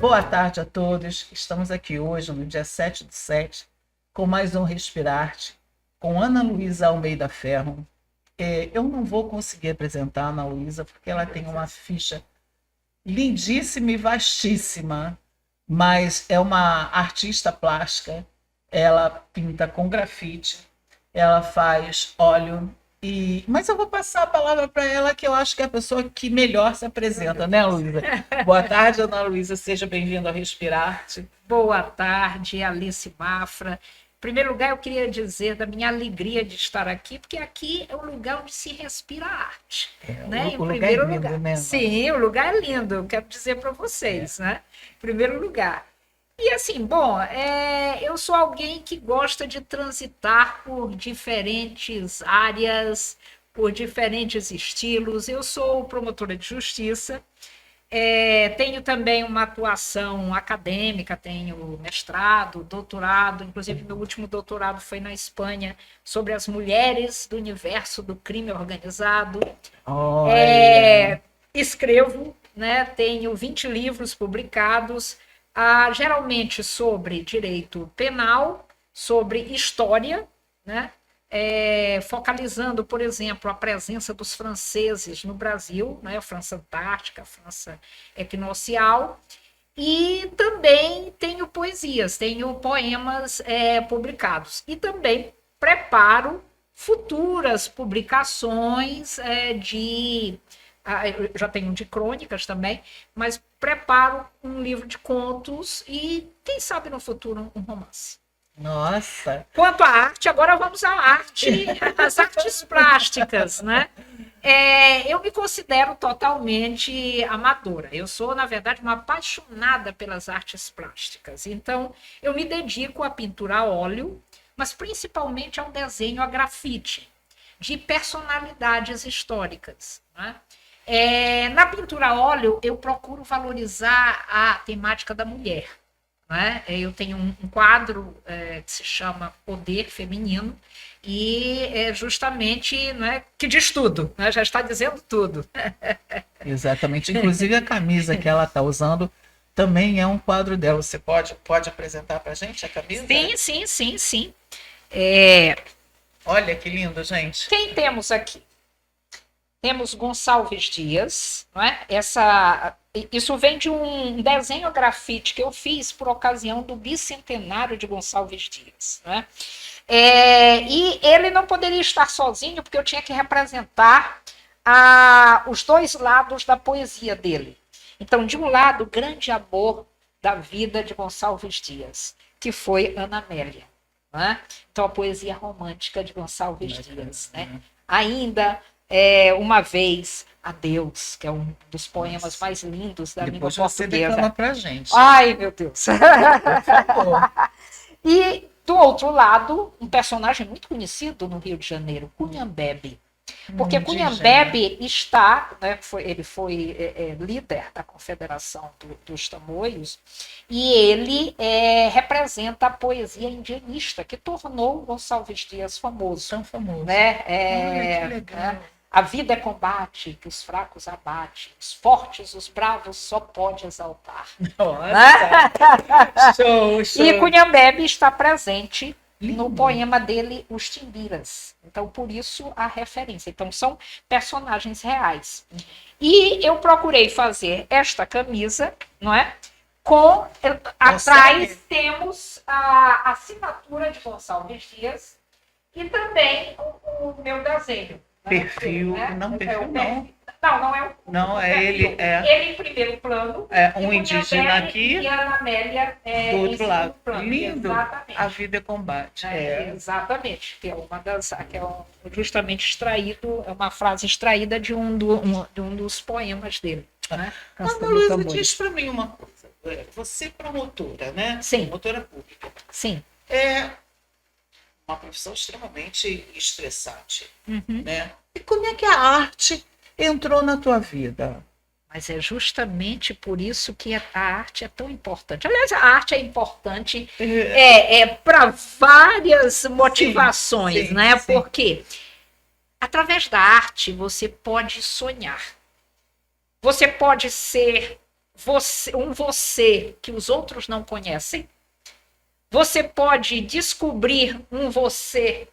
Boa tarde a todos. Estamos aqui hoje, no dia 7/7, com mais um Respirarte, com Ana Luísa Almeida Ferro. Eu não vou conseguir apresentar a Ana Luísa, porque ela tem uma ficha lindíssima e vastíssima, mas é uma artista plástica. Ela pinta com grafite, ela faz óleo. Mas eu vou passar a palavra para ela, que eu acho que é a pessoa que melhor se apresenta, né, Luísa? Boa tarde, Ana Luísa, seja bem-vinda ao Respirarte. Boa tarde, Alice Mafra. Em primeiro lugar, eu queria dizer da minha alegria de estar aqui, porque aqui é o lugar onde se respira arte. Né? O lugar é lindo, né? Sim, o lugar é lindo, eu quero dizer para vocês, né? Em primeiro lugar. E assim, bom, eu sou alguém que gosta de transitar por diferentes áreas, por diferentes estilos. Eu sou promotora de justiça, tenho também uma atuação acadêmica, tenho mestrado, doutorado, inclusive meu último doutorado foi na Espanha, sobre as mulheres do universo do crime organizado. Escrevo, né, tenho 20 livros publicados, geralmente sobre direito penal, sobre história, né? Focalizando, por exemplo, a presença dos franceses no Brasil, né? A França Antártica, a França Equinocial, e também tenho poesias, tenho poemas publicados, e também preparo futuras publicações eu já tenho um de crônicas também, mas preparo um livro de contos e, quem sabe, no futuro, um romance. Nossa! Quanto à arte, agora vamos à arte, às artes plásticas, né? Eu me considero totalmente amadora. Eu sou, na verdade, uma apaixonada pelas artes plásticas. Então, eu me dedico à pintura a óleo, mas principalmente ao desenho a grafite, de personalidades históricas, né? Na pintura a óleo, eu procuro valorizar a temática da mulher. Né? Eu tenho um quadro que se chama Poder Feminino, e é justamente, né, que diz tudo, né? Já está dizendo tudo. Exatamente. Inclusive a camisa que ela está usando também é um quadro dela. Você pode apresentar para a gente a camisa? Sim. Olha que lindo, gente. Quem temos aqui? Temos Gonçalves Dias, não é? Isso vem de um desenho grafite que eu fiz por ocasião do bicentenário de Gonçalves Dias. Né? E ele não poderia estar sozinho, porque eu tinha que representar os dois lados da poesia dele. Então, de um lado, o grande amor da vida de Gonçalves Dias, que foi Ana Amélia. Né? Então, a poesia romântica de Gonçalves Dias. Né? Ainda... Uma Vez, Adeus, que é um dos poemas mais lindos da língua portuguesa. Você declama pra gente. Ai, meu Deus. E, do outro lado, um personagem muito conhecido no Rio de Janeiro, Cunhambebe. Porque Cunhambebe está, né, ele foi líder da Confederação dos Tamoios, e ele representa a poesia indianista, que tornou Gonçalves Dias famoso. Tão famoso. Né? Que legal. A vida é combate, que os fracos abate, os fortes, os bravos só pode exaltar. Nossa! Show. E Cunhambebe está presente no poema dele, Os Timbiras. Então, por isso, a referência. Então, são personagens reais. E eu procurei fazer esta camisa, não é? Atrás temos a assinatura de Gonçalves Dias e também o meu desenho. Perfil, né? Não, perfil não. Não é o. Não, ele. Ele em primeiro plano. Um indígena aqui. E a Ana Amélia do outro lado. Plano. Lindo. Exatamente. A vida é combate. Exatamente. Que é uma das. Que é justamente extraído, é uma frase extraída de um dos poemas dele. Né? Ana Luísa, diz para mim uma coisa. Você é promotora, né? Sim. Promotora pública. Sim. É uma profissão extremamente estressante, né? E como é que a arte entrou na tua vida? Mas é justamente por isso que a arte é tão importante. Aliás, a arte é importante para várias motivações, sim, né? Sim. Porque através da arte você pode sonhar. Você pode ser você que os outros não conhecem. Você pode descobrir um você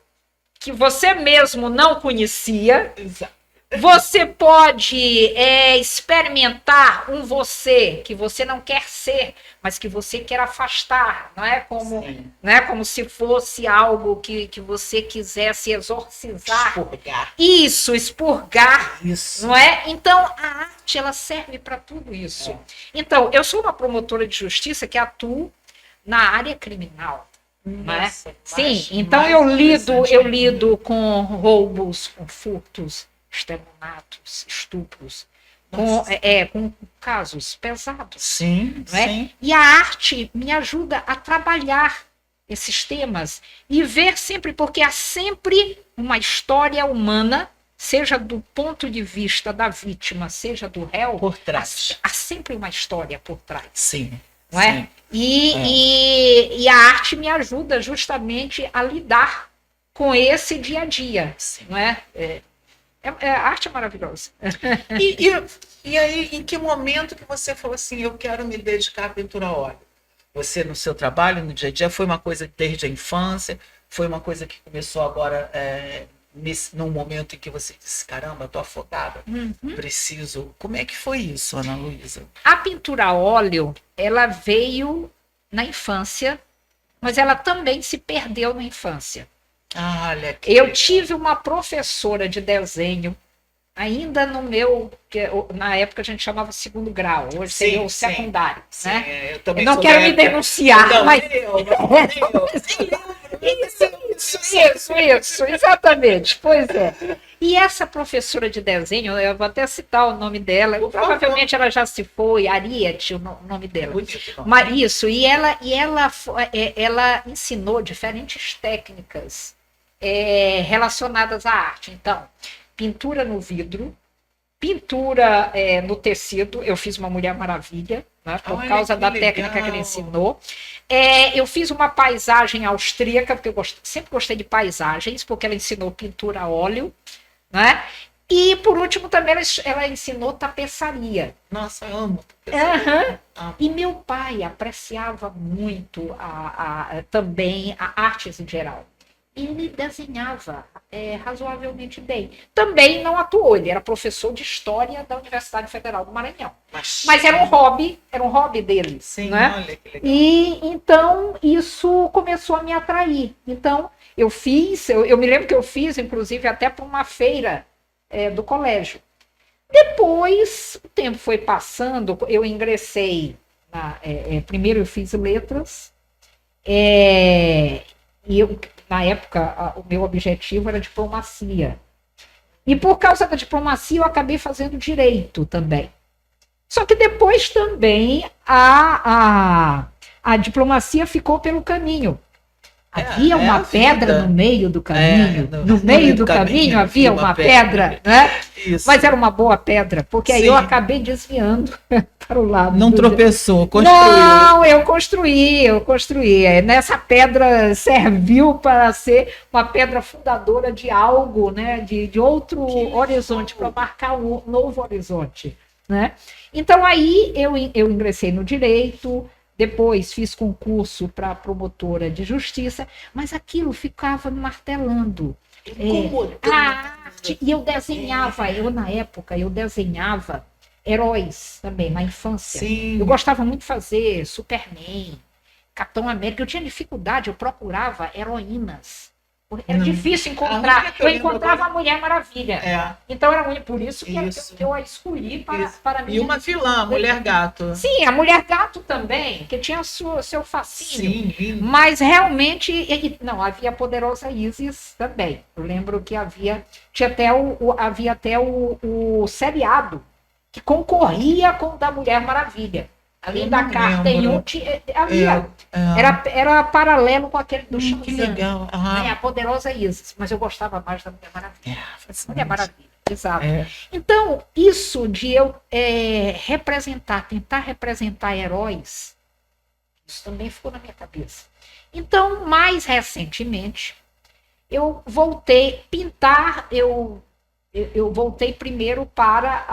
que você mesmo não conhecia. Exato. Você pode experimentar um você que você não quer ser, mas que você quer afastar, não é como, Sim. não é como se fosse algo que você quisesse exorcizar. Expurgar. Isso, expurgar, Isso. não é? Então, a arte, ela serve para tudo isso. Então, eu sou uma promotora de justiça que atuo na área criminal. Nossa, Sim, então eu lido com roubos, com furtos, estelionatos, estupros, com casos pesados. Sim, Não é? sim. E a arte me ajuda a trabalhar esses temas e ver sempre, porque há sempre uma história humana, seja do ponto de vista da vítima, seja do réu, Por trás. há sempre uma história por trás. Sim. Não é? Sim. E a arte me ajuda justamente a lidar com esse dia a dia. Sim. Não é? A arte é maravilhosa. E aí, em que momento que você falou assim, eu quero me dedicar à pintura a óleo? Você, no seu trabalho, no dia a dia, foi uma coisa desde a infância? Foi uma coisa que começou agora, num momento em que você disse, caramba, estou afogada, preciso... Como é que foi isso, Ana Luísa? A pintura a óleo, ela veio na infância, mas ela também se perdeu na infância. Olha, que Eu legal. tive uma professora de desenho, ainda no meu, na época a gente chamava segundo grau, hoje seria o secundário, Sim, né? eu também Eu não sou quero da me época. denunciar, Não, mas nem eu. isso, exatamente, pois é. E essa professora de desenho, eu vou até citar o nome dela, provavelmente ela já se foi, Ariete, o nome dela. Mas isso, e ela ensinou diferentes técnicas relacionadas à arte. Então, pintura no vidro, pintura no tecido. Eu fiz uma Mulher Maravilha, né, por causa da técnica que ela ensinou. Eu fiz uma paisagem austríaca, porque eu sempre gostei de paisagens, porque ela ensinou pintura a óleo. Né? E, por último, também ela ensinou tapeçaria. Nossa, eu amo tapeçaria. E meu pai apreciava muito também a artes em geral. Ele desenhava razoavelmente bem. Também não atuou, ele era professor de História da Universidade Federal do Maranhão. Mas era um hobby dele. Sim, né? Olha que legal. E então isso começou a me atrair. Então eu me lembro que eu fiz, inclusive, até para uma feira do colégio. Depois, o tempo foi passando, eu ingressei, primeiro eu fiz letras, e na época o meu objetivo era diplomacia. E por causa da diplomacia eu acabei fazendo direito também. Só que depois também a diplomacia ficou pelo caminho. Havia uma pedra no meio do caminho. No meio do caminho havia uma pedra, né? Isso. Mas era uma boa pedra, porque aí eu acabei desviando para o lado. Não tropeçou, construiu. Não, eu construí. Nessa pedra serviu para ser uma pedra fundadora de algo, né? De outro horizonte, para marcar um novo horizonte, né? Então aí eu ingressei no direito. Depois fiz concurso para promotora de justiça, mas aquilo ficava me martelando. A arte, e eu desenhava, na época, eu desenhava heróis também, na infância. Sim. Eu gostava muito de fazer Superman, Capitão América. Eu tinha dificuldade, eu procurava heroínas. Era difícil encontrar. Eu encontrava a Mulher Maravilha. Então era muito por isso que eu a escolhi para mim. E uma vilã, a Mulher Gato. Sim, a Mulher Gato também, que tinha seu fascínio. Sim. Mas realmente, não, havia a Poderosa Isis também. Eu lembro que havia até o seriado que concorria com o da Mulher Maravilha. Além da carta havia. Era paralelo com aquele do Shazam. Que legal. A Poderosa Isis. Mas eu gostava mais da Mulher Maravilha. Mulher Maravilha, exato. Então, isso de eu tentar representar heróis, isso também ficou na minha cabeça. Então, mais recentemente, eu voltei a pintar. Eu Eu voltei primeiro para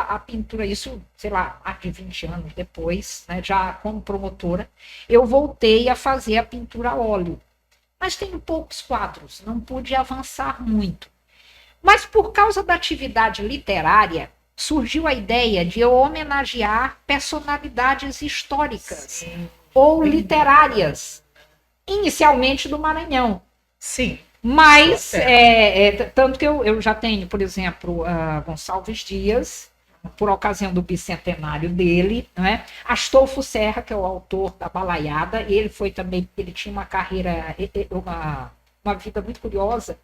a pintura, isso, sei lá, há de 20 anos depois, né, já como promotora, eu voltei a fazer a pintura a óleo. Mas tenho poucos quadros, não pude avançar muito. Mas por causa da atividade literária, surgiu a ideia de eu homenagear personalidades históricas Sim, ou bem literárias, inicialmente do Maranhão. sim, Mas, certo. tanto que eu já tenho, por exemplo, Gonçalves Dias, por ocasião do bicentenário dele, né? Astolfo Serra, que é o autor da Balaiada, ele foi também, ele tinha uma carreira, uma vida muito curiosa,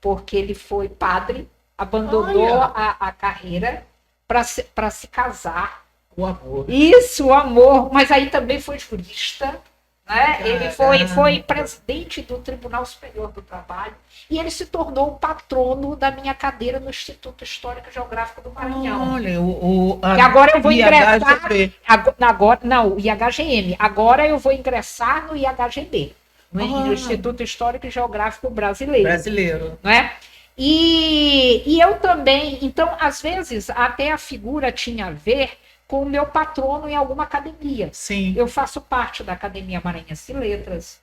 porque ele foi padre, abandonou Olha, a carreira para se casar. o amor. Isso, o amor, mas aí também foi jurista, né? Ele foi Caramba. presidente do Tribunal Superior do Trabalho e ele se tornou o patrono da minha cadeira no Instituto Histórico e Geográfico do Maranhão. Olha, E agora eu vou ingressar. IHGB. Agora, não, o IHGM. Agora eu vou ingressar no IHGB, no Ah, Instituto Histórico e Geográfico Brasileiro. brasileiro. Né? E eu também, então, às vezes, até a figura tinha a ver com o meu patrono em alguma academia. Sim. Eu faço parte da Academia Maranhense de Letras.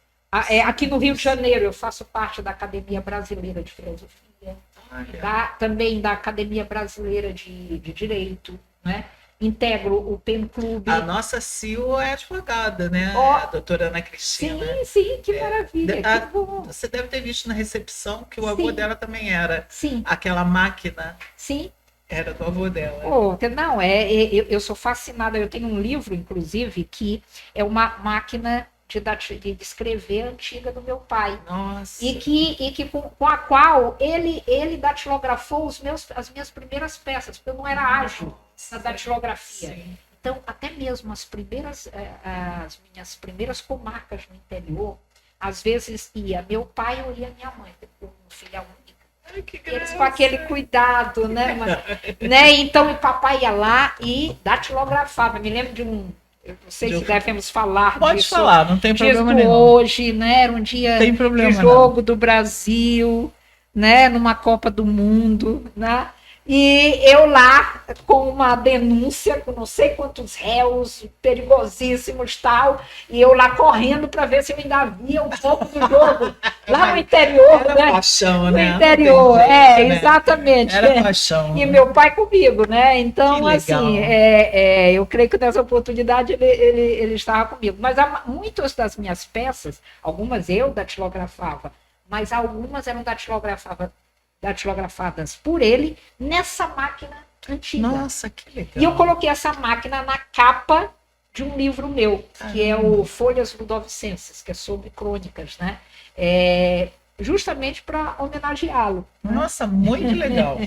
Aqui no Rio de Janeiro, eu faço parte da Academia Brasileira de Filosofia, Olha. também da Academia Brasileira de Direito, né? Integro o PEN Clube. A nossa CEO é advogada, né? Ó, A doutora Ana Cristina. sim, sim, que maravilha, que bom. Você deve ter visto na recepção que o avô Sim, dela também era. sim, Aquela máquina sim. era do avô dela. Oh, não, eu sou fascinada. Eu tenho um livro, inclusive, que é uma máquina de escrever antiga do meu pai. Nossa. E que com a qual ele datilografou as minhas primeiras peças, porque eu não era ágil na datilografia. Sim. Então, até mesmo as minhas primeiras comarcas no interior, às vezes ia meu pai ou ia minha mãe, filha única. Ai, que Eles graça. com aquele cuidado, né? Né? Então, o papai ia lá e datilografava. Me lembro de um. Eu não sei se devemos falar Pode disso. falar, não tem problema nenhum. Hoje, né? Era um dia Tem problema, de jogo do Brasil, né? Numa Copa do Mundo, né? E eu lá com uma denúncia com não sei quantos réus perigosíssimos tal, e eu lá correndo para ver se eu ainda via um pouco do jogo lá no interior, Era né? paixão, No né? interior, Jeito, né? exatamente. Era paixão. E meu pai comigo, né? Então, Que assim, legal. eu creio que nessa oportunidade ele estava comigo. Mas muitas das minhas peças, algumas eu datilografava, mas algumas eram datilografadas por ele nessa máquina antiga. Nossa, que legal. E eu coloquei essa máquina na capa de um livro meu, que é o Folhas Ludovicenses, que é sobre crônicas, né? Justamente para homenageá-lo. Né? Nossa, muito legal.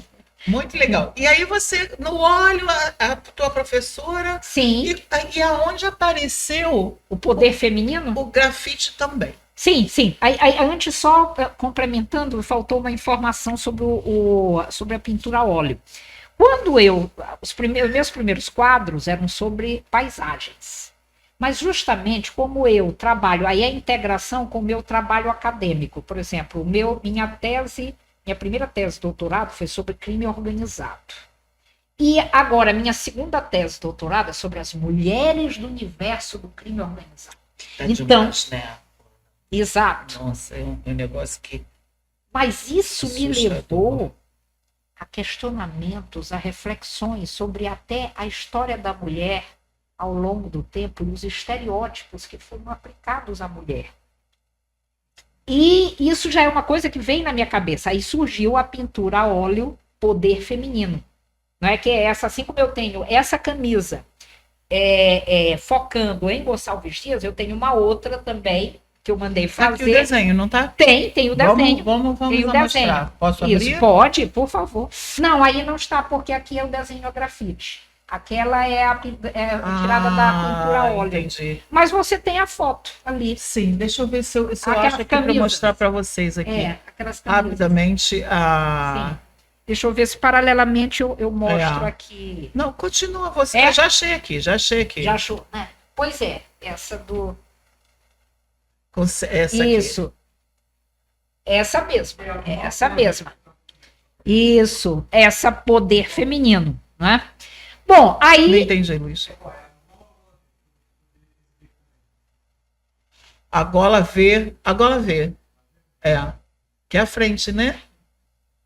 Muito legal. E aí você, no óleo, a tua professora. Sim. E aonde apareceu o poder feminino? O grafite também. Sim, sim. Antes, só complementando, faltou uma informação sobre a pintura a óleo. Quando meus primeiros quadros eram sobre paisagens. Mas justamente como eu trabalho, aí a integração com o meu trabalho acadêmico. Por exemplo, minha primeira tese de doutorado foi sobre crime organizado. E agora, minha segunda tese de doutorado é sobre as mulheres do universo do crime organizado. Tá então, demais, né? Exato. Nossa, é um negócio que. Mas isso me levou a questionamentos, a reflexões sobre até a história da mulher ao longo do tempo e os estereótipos que foram aplicados à mulher. E isso já é uma coisa que vem na minha cabeça. Aí surgiu a pintura a óleo Poder Feminino. Não é que é essa, assim como eu tenho essa camisa focando em Gonçalves Dias, eu tenho uma outra também que eu mandei fazer. Tá aqui o desenho, não tá? Tem o desenho. Vamos tem o mostrar. Desenho. Posso abrir? Isso, pode, por favor. Não, aí não está, porque aqui é o desenho a grafite. Aquela é a tirada da pintura a óleo. Entendi. Mas você tem a foto ali. Sim, deixa eu ver se eu acho aqui para mostrar para vocês aqui. Aquelas camisas. Rapidamente. Sim. Deixa eu ver se paralelamente eu mostro aqui. Não, continua você. Já achei aqui. Já achou, né? Pois é, essa do... Essa Isso. aqui. Essa mesma. Essa mesma. Isso, essa poder feminino, né? Bom, aí... Não entendi, Luiz. Agora vê. É. Que é a frente, né?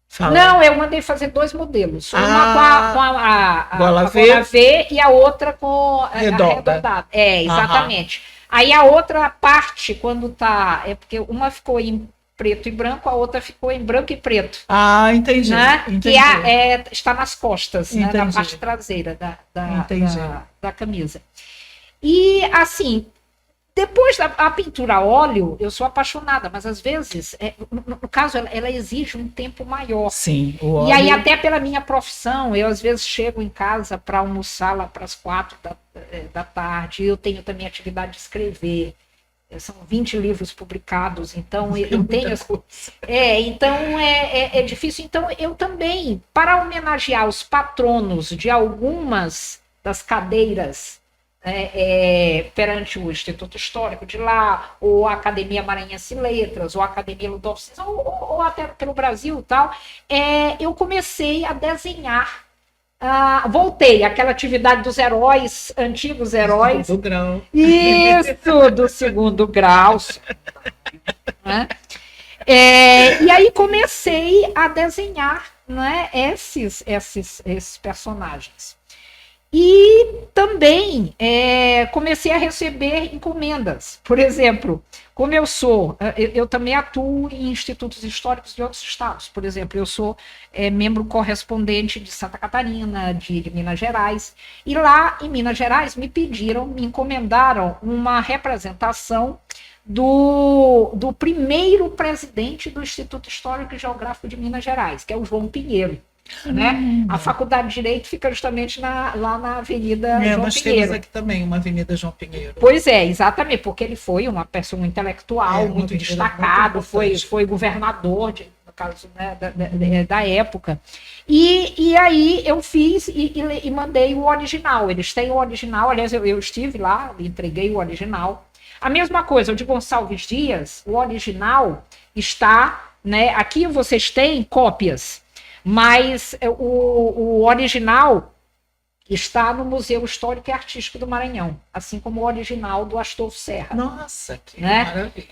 Fala. Não, eu mandei fazer 2 modelos. Uma com a gola gola V e a outra com redonda. Exatamente. Aí a outra parte, quando tá. É porque uma ficou em preto e branco, a outra ficou em branco e preto. Ah, entendi. Né? Entendi. Que está nas costas, né? Na Entendi. parte traseira Entendi. da camisa. E assim, depois da a pintura a óleo, eu sou apaixonada, mas às vezes, no caso, ela exige um tempo maior. Sim, o óleo. E aí, até pela minha profissão, eu às vezes chego em casa para almoçar lá para as 4 da tarde. Eu tenho também a atividade de escrever. São 20 livros publicados, então eu tenho. Então é difícil. Então, eu também, para homenagear os patronos de algumas das cadeiras perante o Instituto Histórico de lá, ou a Academia Maranhense Letras, ou a Academia Ludolfo César, ou até pelo Brasil e tal, eu comecei a desenhar. Voltei àquela atividade dos heróis, antigos heróis. Do grau. Isso, do segundo grau. Né? E aí comecei a desenhar, né, esses personagens. E também comecei a receber encomendas. Por exemplo, como eu também atuo em institutos históricos de outros estados. Por exemplo, eu sou membro correspondente de Santa Catarina, de Minas Gerais. E lá em Minas Gerais me encomendaram uma representação do primeiro presidente do Instituto Histórico e Geográfico de Minas Gerais, que é o João Pinheiro. Né? A Faculdade de Direito fica justamente lá na Avenida João nós Pinheiro. temos aqui também uma Avenida João Pinheiro. Pois exatamente, porque ele foi uma pessoa intelectual muito destacado, muito foi governador, no caso, né, da época. E aí eu fiz e mandei o original. Eles têm o original, aliás, eu estive lá, entreguei o original. A mesma coisa, o de Gonçalves Dias, o original está, né, aqui vocês têm cópias, mas o original está no Museu Histórico e Artístico do Maranhão, assim como o original do Astolfo Serra. Nossa, que né? maravilha.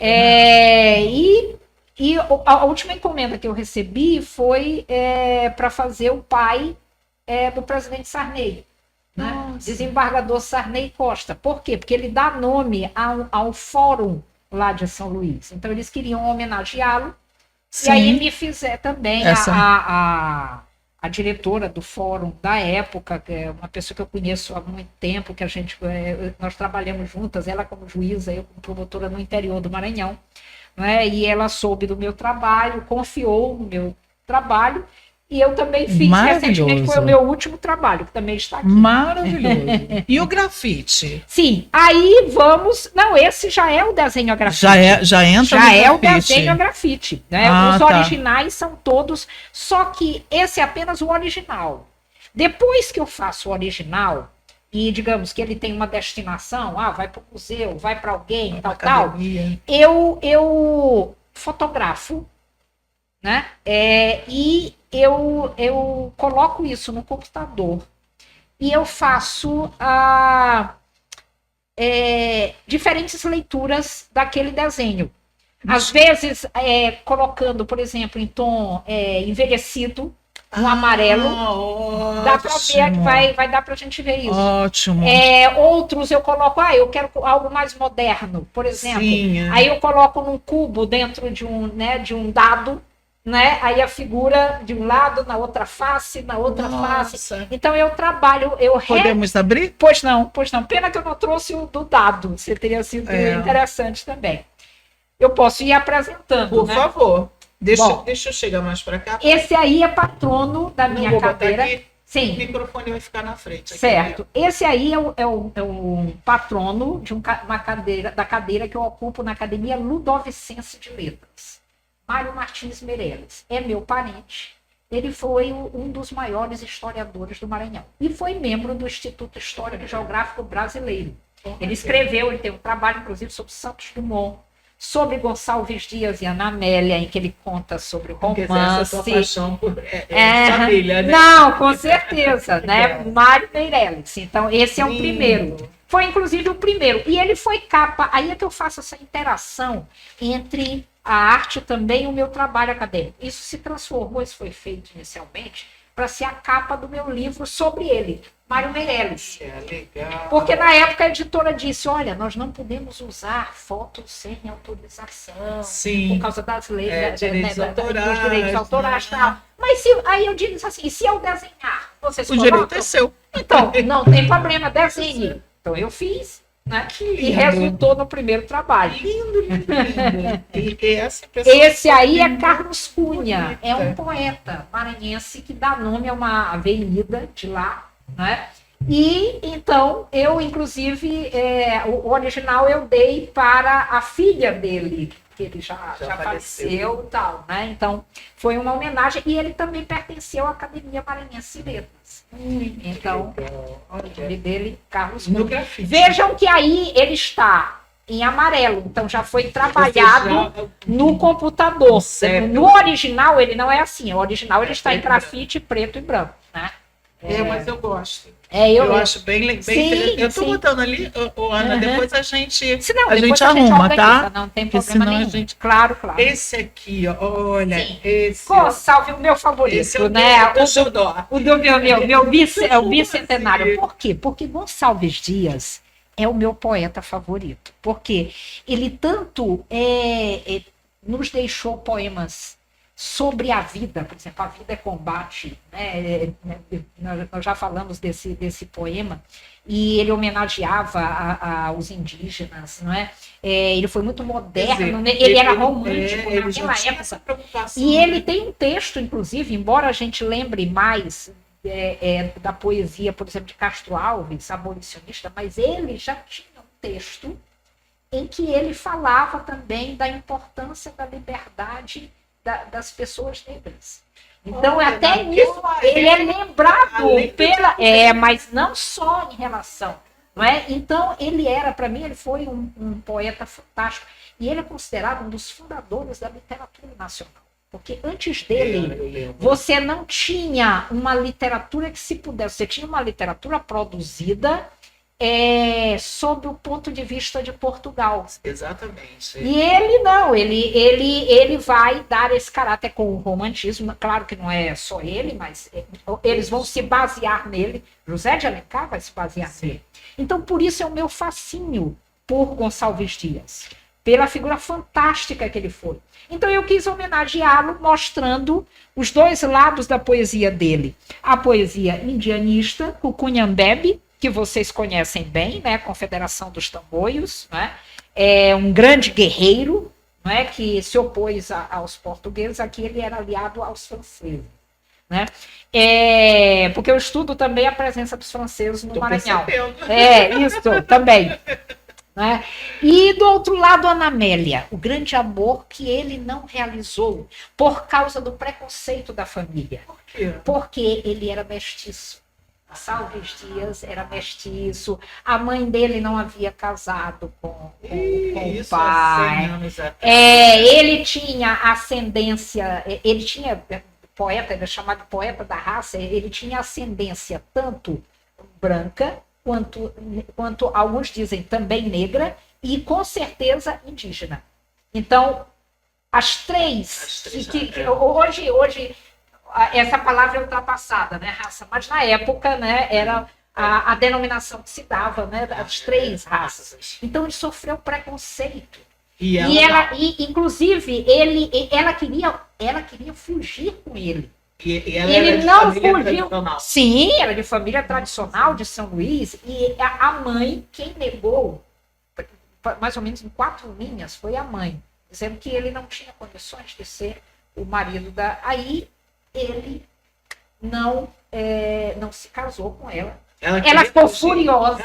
E a última encomenda que eu recebi foi para fazer o pai do presidente Sarney, né? Desembargador Sarney Costa. Por quê? Porque ele dá nome ao fórum lá de São Luís. Então, eles queriam homenageá-lo. E aí me fizer também a diretora do fórum da época, que é uma pessoa que eu conheço há muito tempo, que nós trabalhamos juntas, ela como juíza, eu como promotora no interior do Maranhão, né? E ela soube do meu trabalho, confiou no meu trabalho, e eu também fiz recentemente, foi o meu último trabalho, que também está aqui. Maravilhoso. E o grafite? Sim, aí vamos... Não, esse já é o desenho grafite. Já entra já no é grafite. O desenho grafite. Né? Os originais são todos... Só que esse é apenas o original. Depois que eu faço o original, e digamos que ele tem uma destinação, vai para o museu, vai para alguém, tal, eu fotografo, né? E eu coloco isso no computador e eu faço diferentes leituras daquele desenho. Às vezes, colocando, por exemplo, em tom envelhecido, um amarelo, dá para ver, vai dar para a gente ver isso. Ótimo. Outros eu coloco, eu quero algo mais moderno, por exemplo. Sim, Aí eu coloco num cubo dentro de um dado, né? Aí a figura de um lado, na outra face, na outra face. Então eu trabalho. Podemos abrir? Pois não. Pena que eu não trouxe o do dado. Você teria sido interessante também. Eu posso ir apresentando. Por favor. Deixa eu chegar mais para cá. Esse aí é patrono da minha cadeira. Sim. O microfone vai ficar na frente. Aqui, certo. Esse aí é o patrono de uma cadeira, da cadeira que eu ocupo na Academia Ludovicense de Letras. Mário Martins Meirelles. É meu parente. Ele foi um dos maiores historiadores do Maranhão. E foi membro do Instituto Histórico e Geográfico Brasileiro. Ele escreveu, ele tem um trabalho, inclusive, sobre Santos Dumont, sobre Gonçalves Dias e Ana Amélia, em que ele conta sobre o Porque romance. essa sua paixão por família, né? Não, com certeza, né? Mário Meirelles. Então, esse é o primeiro. Foi, inclusive, o primeiro. E ele foi capa. Aí é que eu faço essa interação entre a arte também e o meu trabalho acadêmico. Isso se transformou, isso foi feito inicialmente, para ser a capa do meu livro sobre ele, Mário Meirelles. Legal. Porque na época a editora disse, olha, nós não podemos usar fotos sem autorização, Sim. por causa das leis, direitos autorais, dos direitos autorais e tal. Mas aí eu disse assim, e se eu desenhar, vocês O direito é seu. Então, não tem problema, desenhe. Então eu fiz, né? E resultou no primeiro trabalho. Lindo, lindo, lindo. E essa pessoa Esse aí é Carlos Cunha, é um poeta maranhense que dá nome a uma avenida de lá, né? E então eu, inclusive, o original eu dei para a filha dele, que ele já faleceu e tal, né? Então foi uma homenagem e ele também pertenceu à Academia Maranhense de Letras. Então, o nome dele, Carlos Cunha. Vejam que aí ele está em amarelo, então já foi trabalhado no computador. No original ele não é assim, o original ele está em grafite preto e branco, né? Mas eu gosto. Eu acho bem interessante. Eu estou botando ali, Ana, depois a gente arruma, tá? Não tem problema nenhum. Claro. Esse aqui, olha, esse. Salve o meu favorito, esse é né? O do meu bicentenário. Por quê? Porque Gonçalves Dias é o meu poeta favorito. Porque ele tanto nos deixou poemas sobre a vida, por exemplo, A Vida é Combate, né? Nós já falamos desse poema, e ele homenageava os indígenas, não é? Ele foi muito moderno, ele era romântico naquela época. E ele tem um texto, inclusive, embora a gente lembre mais da poesia, por exemplo, de Castro Alves, abolicionista, mas ele já tinha um texto em que ele falava também da importância da liberdade das pessoas negras. Então, até nisso, ele é lembrado mas não só em relação, não é? Então, ele era, para mim, ele foi um poeta fantástico. E ele é considerado um dos fundadores da literatura nacional. Porque antes dele, você não tinha uma literatura que se pudesse, você tinha uma literatura produzida sob o ponto de vista de Portugal. Exatamente. E ele não, ele vai dar esse caráter com o romantismo, claro que não é só ele, mas eles vão se basear nele, José de Alencar vai se basear nele. Então, por isso é o meu fascínio por Gonçalves Dias, pela figura fantástica que ele foi. Então eu quis homenageá-lo mostrando os dois lados da poesia dele. A poesia indianista, o Cunhambebe, que vocês conhecem bem, né? Confederação dos Tamoios, né? É um grande guerreiro, né? Que se opôs aos portugueses, aqui ele era aliado aos franceses. Né? Porque eu estudo também a presença dos franceses no Maranhão. Isso também. Né? E do outro lado, Ana Amélia, o grande amor que ele não realizou por causa do preconceito da família. Por quê? Porque ele era mestiço. Gonçalves Dias era mestiço, a mãe dele não havia casado com o pai. Ele tinha ascendência, ele tinha poeta, ele é chamado poeta da raça, ele tinha ascendência tanto branca, quanto alguns dizem também negra, e com certeza indígena. Então, as três hoje essa palavra é ultrapassada, né, raça, mas na época, né, era a denominação que se dava, né, das três raças. Então ele sofreu preconceito. E inclusive, ela queria fugir com ele. Ele não fugiu. Sim, era de família tradicional de São Luís, e a mãe, quem negou, mais ou menos em 4 linhas, foi a mãe, dizendo que ele não tinha condições de ser o marido da... Aí ele não se casou com ela. Ela ficou furiosa.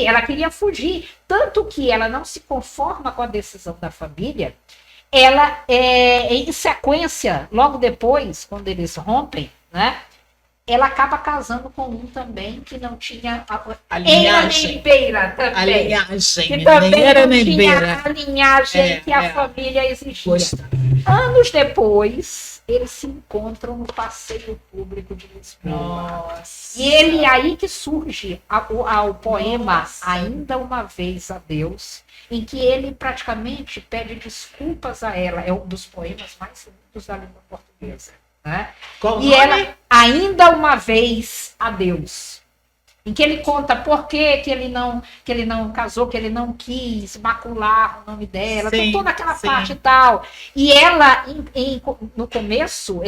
Ela queria fugir. Tanto que ela não se conforma com a decisão da família. Ela, em sequência, logo depois, quando eles rompem, né, ela acaba casando com um também que não tinha A linhagem. beira também. A linhagem. Que também Nem era não nem tinha beira. a linhagem que a família exigia. Anos depois, eles se encontram no passeio público de Lisboa. Nossa. E ele aí que surge o poema Nossa. Ainda Uma Vez a Deus, em que ele praticamente pede desculpas a ela. É um dos poemas mais lindos da língua portuguesa. Né? Qual E nome? ela, Ainda Uma Vez a Deus, em que ele conta por que ele não casou, que ele não quis macular o nome dela, Sim, toda aquela sim. parte e tal. E ela, no começo,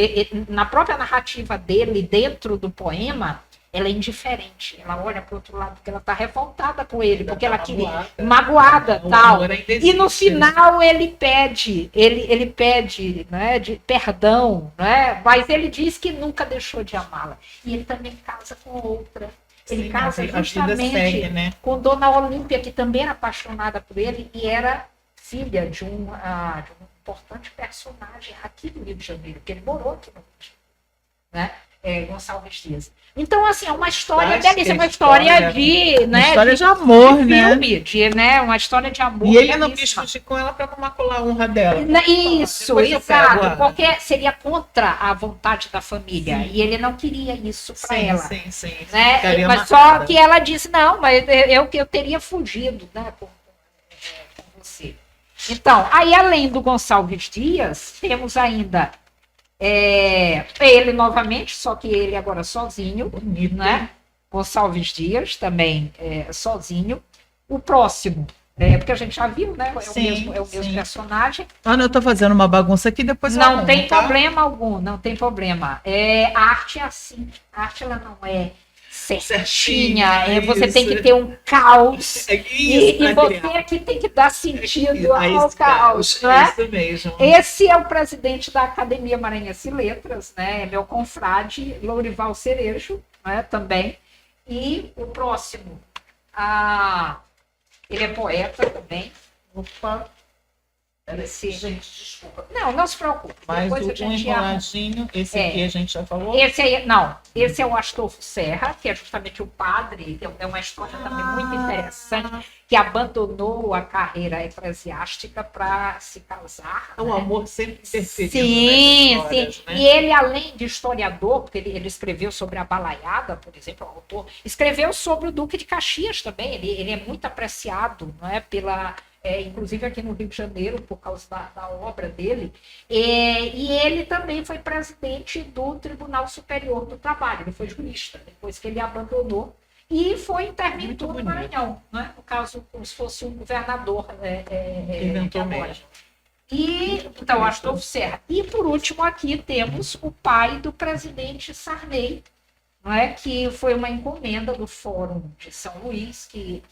na própria narrativa dele, dentro do poema, ela é indiferente. Ela olha para o outro lado porque ela está revoltada com ele, porque ela queria magoada, O tal. amor ainda E no existe, né? final ele pede, né, de perdão, né? Mas ele diz que nunca deixou de amá-la. E ele também casa com outra. Ele Sim, casa a vida justamente segue, né? com Dona Olímpia, que também era apaixonada por ele e era filha de um importante personagem aqui do Rio de Janeiro, que ele morou aqui no Rio de Janeiro, né? Gonçalves Dias. Então, assim, é uma história belíssima, uma história de, né, história de amor, de né? filme, uma história de amor. E ele não quis belíssima. fugir com ela para não macular a honra dela. Isso, Depois eu exato, pego, porque seria contra a vontade da família, Sim. e ele não queria isso para Sim, ela. sim. Né? Ficaria Mas marcada. só que ela disse, não, mas eu teria fugido, né, com você. Então, aí além do Gonçalves Dias, temos ainda ele novamente, só que ele agora sozinho, Bonito, né? Gonçalves Dias também sozinho. O próximo, porque a gente já viu, né? É o mesmo personagem. Ana, eu tô fazendo uma bagunça aqui, depois eu Não arrumo, tem tá? problema algum, não tem problema. A arte é assim, a arte ela não é certinha, você tem que ter um caos. E você aqui tem que dar sentido ao caos, não é? Isso mesmo. Esse é o presidente da Academia Maranhense Letras, né? É meu confrade, Lourival Cerejo, né? Também. E o próximo, ele é poeta também. Opa. Gente, desculpa. Não se preocupe. Mas Depois o a gente arruma. enroladinho, esse aqui a gente já falou? Esse é o Astolfo Serra, que é justamente o padre, é uma história também muito interessante, que abandonou a carreira eclesiástica para se casar. O amor sempre interferindo Sim. nas histórias, né? E ele, além de historiador, porque ele escreveu sobre a balaiada, por exemplo, o autor, escreveu sobre o Duque de Caxias também, ele é muito apreciado, não é, inclusive aqui no Rio de Janeiro, por causa da obra dele. E ele também foi presidente do Tribunal Superior do Trabalho, ele foi jurista, depois que ele abandonou, e foi interventor do Maranhão, né? No caso, como se fosse um governador. Eventualmente. Então, Astolfo Serra. E, por último, aqui temos o pai do presidente Sarney, não é? Que foi uma encomenda do Fórum de São Luís, que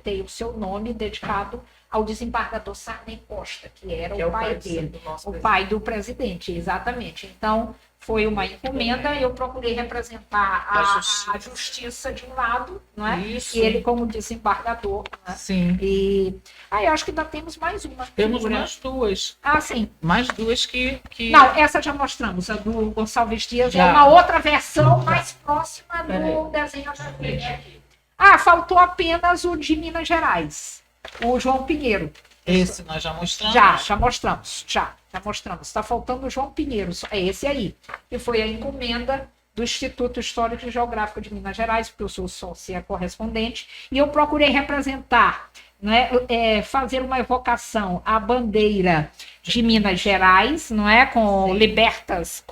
tem o seu nome dedicado ao desembargador Sarney Costa, que era o pai dele, o pai do presidente, exatamente. Então, foi uma encomenda, eu procurei representar a justiça de um lado, não é? Isso. E ele como desembargador. Né? Sim. E aí acho que ainda temos mais uma. Temos figura. mais duas. Sim. Mais duas que... Não, essa já mostramos, a do Gonçalves Dias, Já. é uma outra versão mais próxima do desenho da vida. Faltou apenas o de Minas Gerais, o João Pinheiro. Esse nós já mostramos. Já mostramos. Está faltando o João Pinheiro, é esse aí, que foi a encomenda do Instituto Histórico e Geográfico de Minas Gerais, porque eu sou sócia correspondente, e eu procurei representar, né, fazer uma evocação à bandeira de Minas Gerais, não é, com Libertas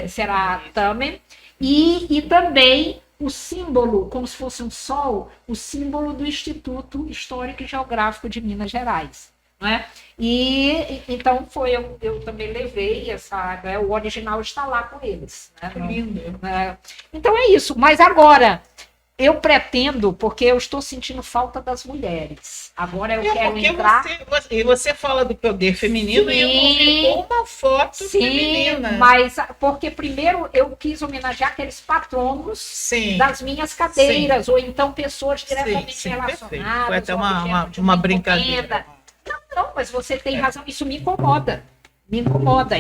será Tamen, e também o símbolo, como se fosse um sol, o símbolo do Instituto Histórico e Geográfico de Minas Gerais. Né? E então eu também levei o original está lá com eles. Né? Que lindo. Então é isso, mas agora eu pretendo, porque eu estou sentindo falta das mulheres. Agora eu quero entrar. Você fala do poder feminino e eu não vi uma foto feminina. Mas porque primeiro eu quis homenagear aqueles patronos das minhas cadeiras, ou então pessoas diretamente relacionadas. Foi até uma brincadeira. Não, mas você tem razão, isso me incomoda.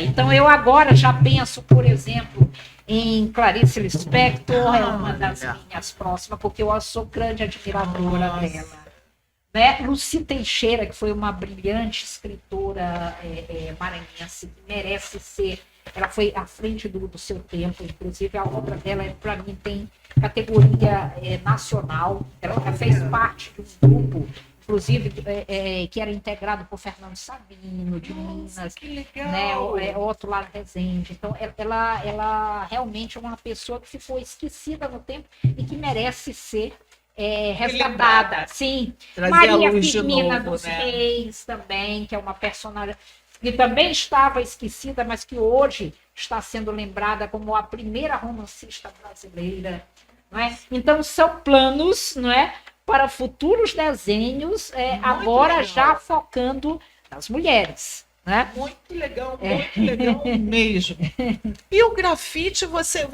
Então eu agora já penso, por exemplo, em Clarice Lispector, é uma das Olha. minhas próximas, porque eu sou grande admiradora Nossa. dela. Né? Lucy Teixeira, que foi uma brilhante escritora maranhense, que merece ser, ela foi à frente do seu tempo, inclusive a obra dela, para mim, tem categoria nacional. Ela fez parte de um grupo, inclusive, que era integrado por Fernando Sabino, de Minas, Que legal. né, outro lado Rezende. Então, ela realmente é uma pessoa que ficou esquecida no tempo e que merece ser resgatada. Sim. Trazer Maria a luz de Firmina novo, dos né? Reis também, que é uma personagem que também estava esquecida, mas que hoje está sendo lembrada como a primeira romancista brasileira. Não é? Então, são planos, não é, para futuros desenhos, agora legal. já focando nas mulheres. Né? Muito legal mesmo. E o grafite, você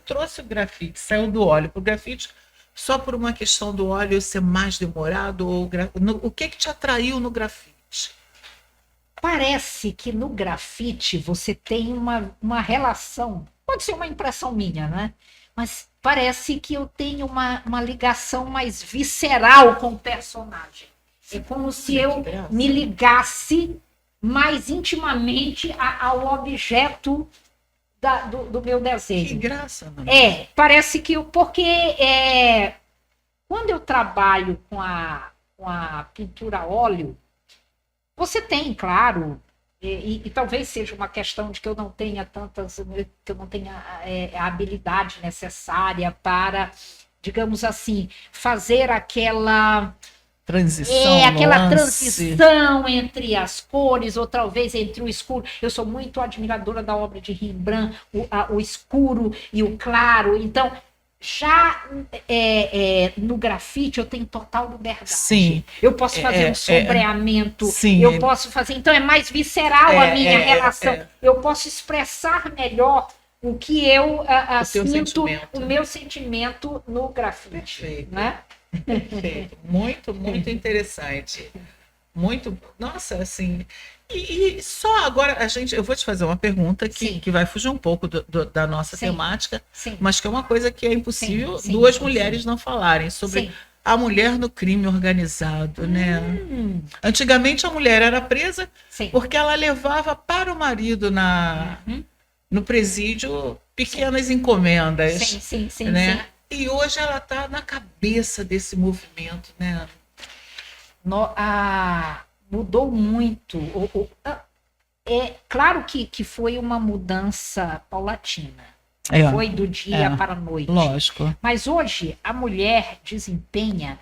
trouxe o grafite, saiu do óleo para o grafite só por uma questão do óleo ser mais demorado? O que te atraiu no grafite? Parece que no grafite você tem uma relação, pode ser uma impressão minha, né? Mas parece que eu tenho uma ligação mais visceral com o personagem. É como se eu me ligasse mais intimamente ao objeto do meu desenho. Que graça, não? Parece que porque quando eu trabalho com a pintura a óleo, você tem, claro, e talvez seja uma questão de que eu não tenha que eu não tenha a habilidade necessária para, digamos assim, fazer aquela transição entre as cores, ou talvez entre o escuro. Eu sou muito admiradora da obra de Rembrandt, o escuro e o claro. Então, já no grafite eu tenho total liberdade. Sim. Eu posso fazer um sombreamento, sim, eu posso fazer. Então é mais visceral a minha relação. Eu posso expressar melhor o que eu sinto, o meu sentimento no grafite. Perfeito. Né? Perfeito. Muito, muito interessante. Muito. Nossa, assim. E só agora eu vou te fazer uma pergunta que vai fugir um pouco da nossa temática, mas que é uma coisa que é impossível duas mulheres não falarem sobre a mulher no crime organizado, né? Antigamente a mulher era presa porque ela levava para o marido no presídio pequenas encomendas, né? E hoje ela está na cabeça desse movimento, né? Mudou muito. É claro que foi uma mudança paulatina. Foi do dia para a noite. Lógico. Mas hoje a mulher desempenha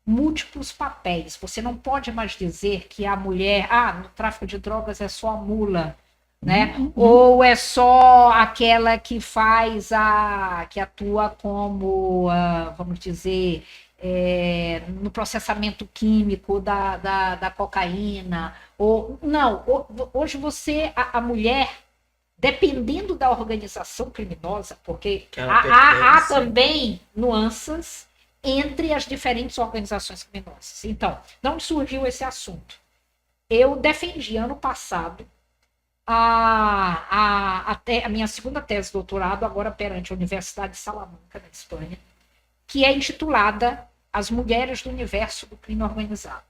múltiplos papéis. Você não pode mais dizer que a mulher, no tráfico de drogas é só a mula, né? Ou é só aquela que faz que atua como, vamos dizer, no processamento químico da cocaína. Não, hoje a mulher, dependendo da organização criminosa, porque há também nuances entre as diferentes organizações criminosas. Então, de onde surgiu esse assunto? Eu defendi ano passado até a minha segunda tese de doutorado, agora perante a Universidade de Salamanca, na Espanha, que é intitulada As Mulheres do Universo do Crime Organizado.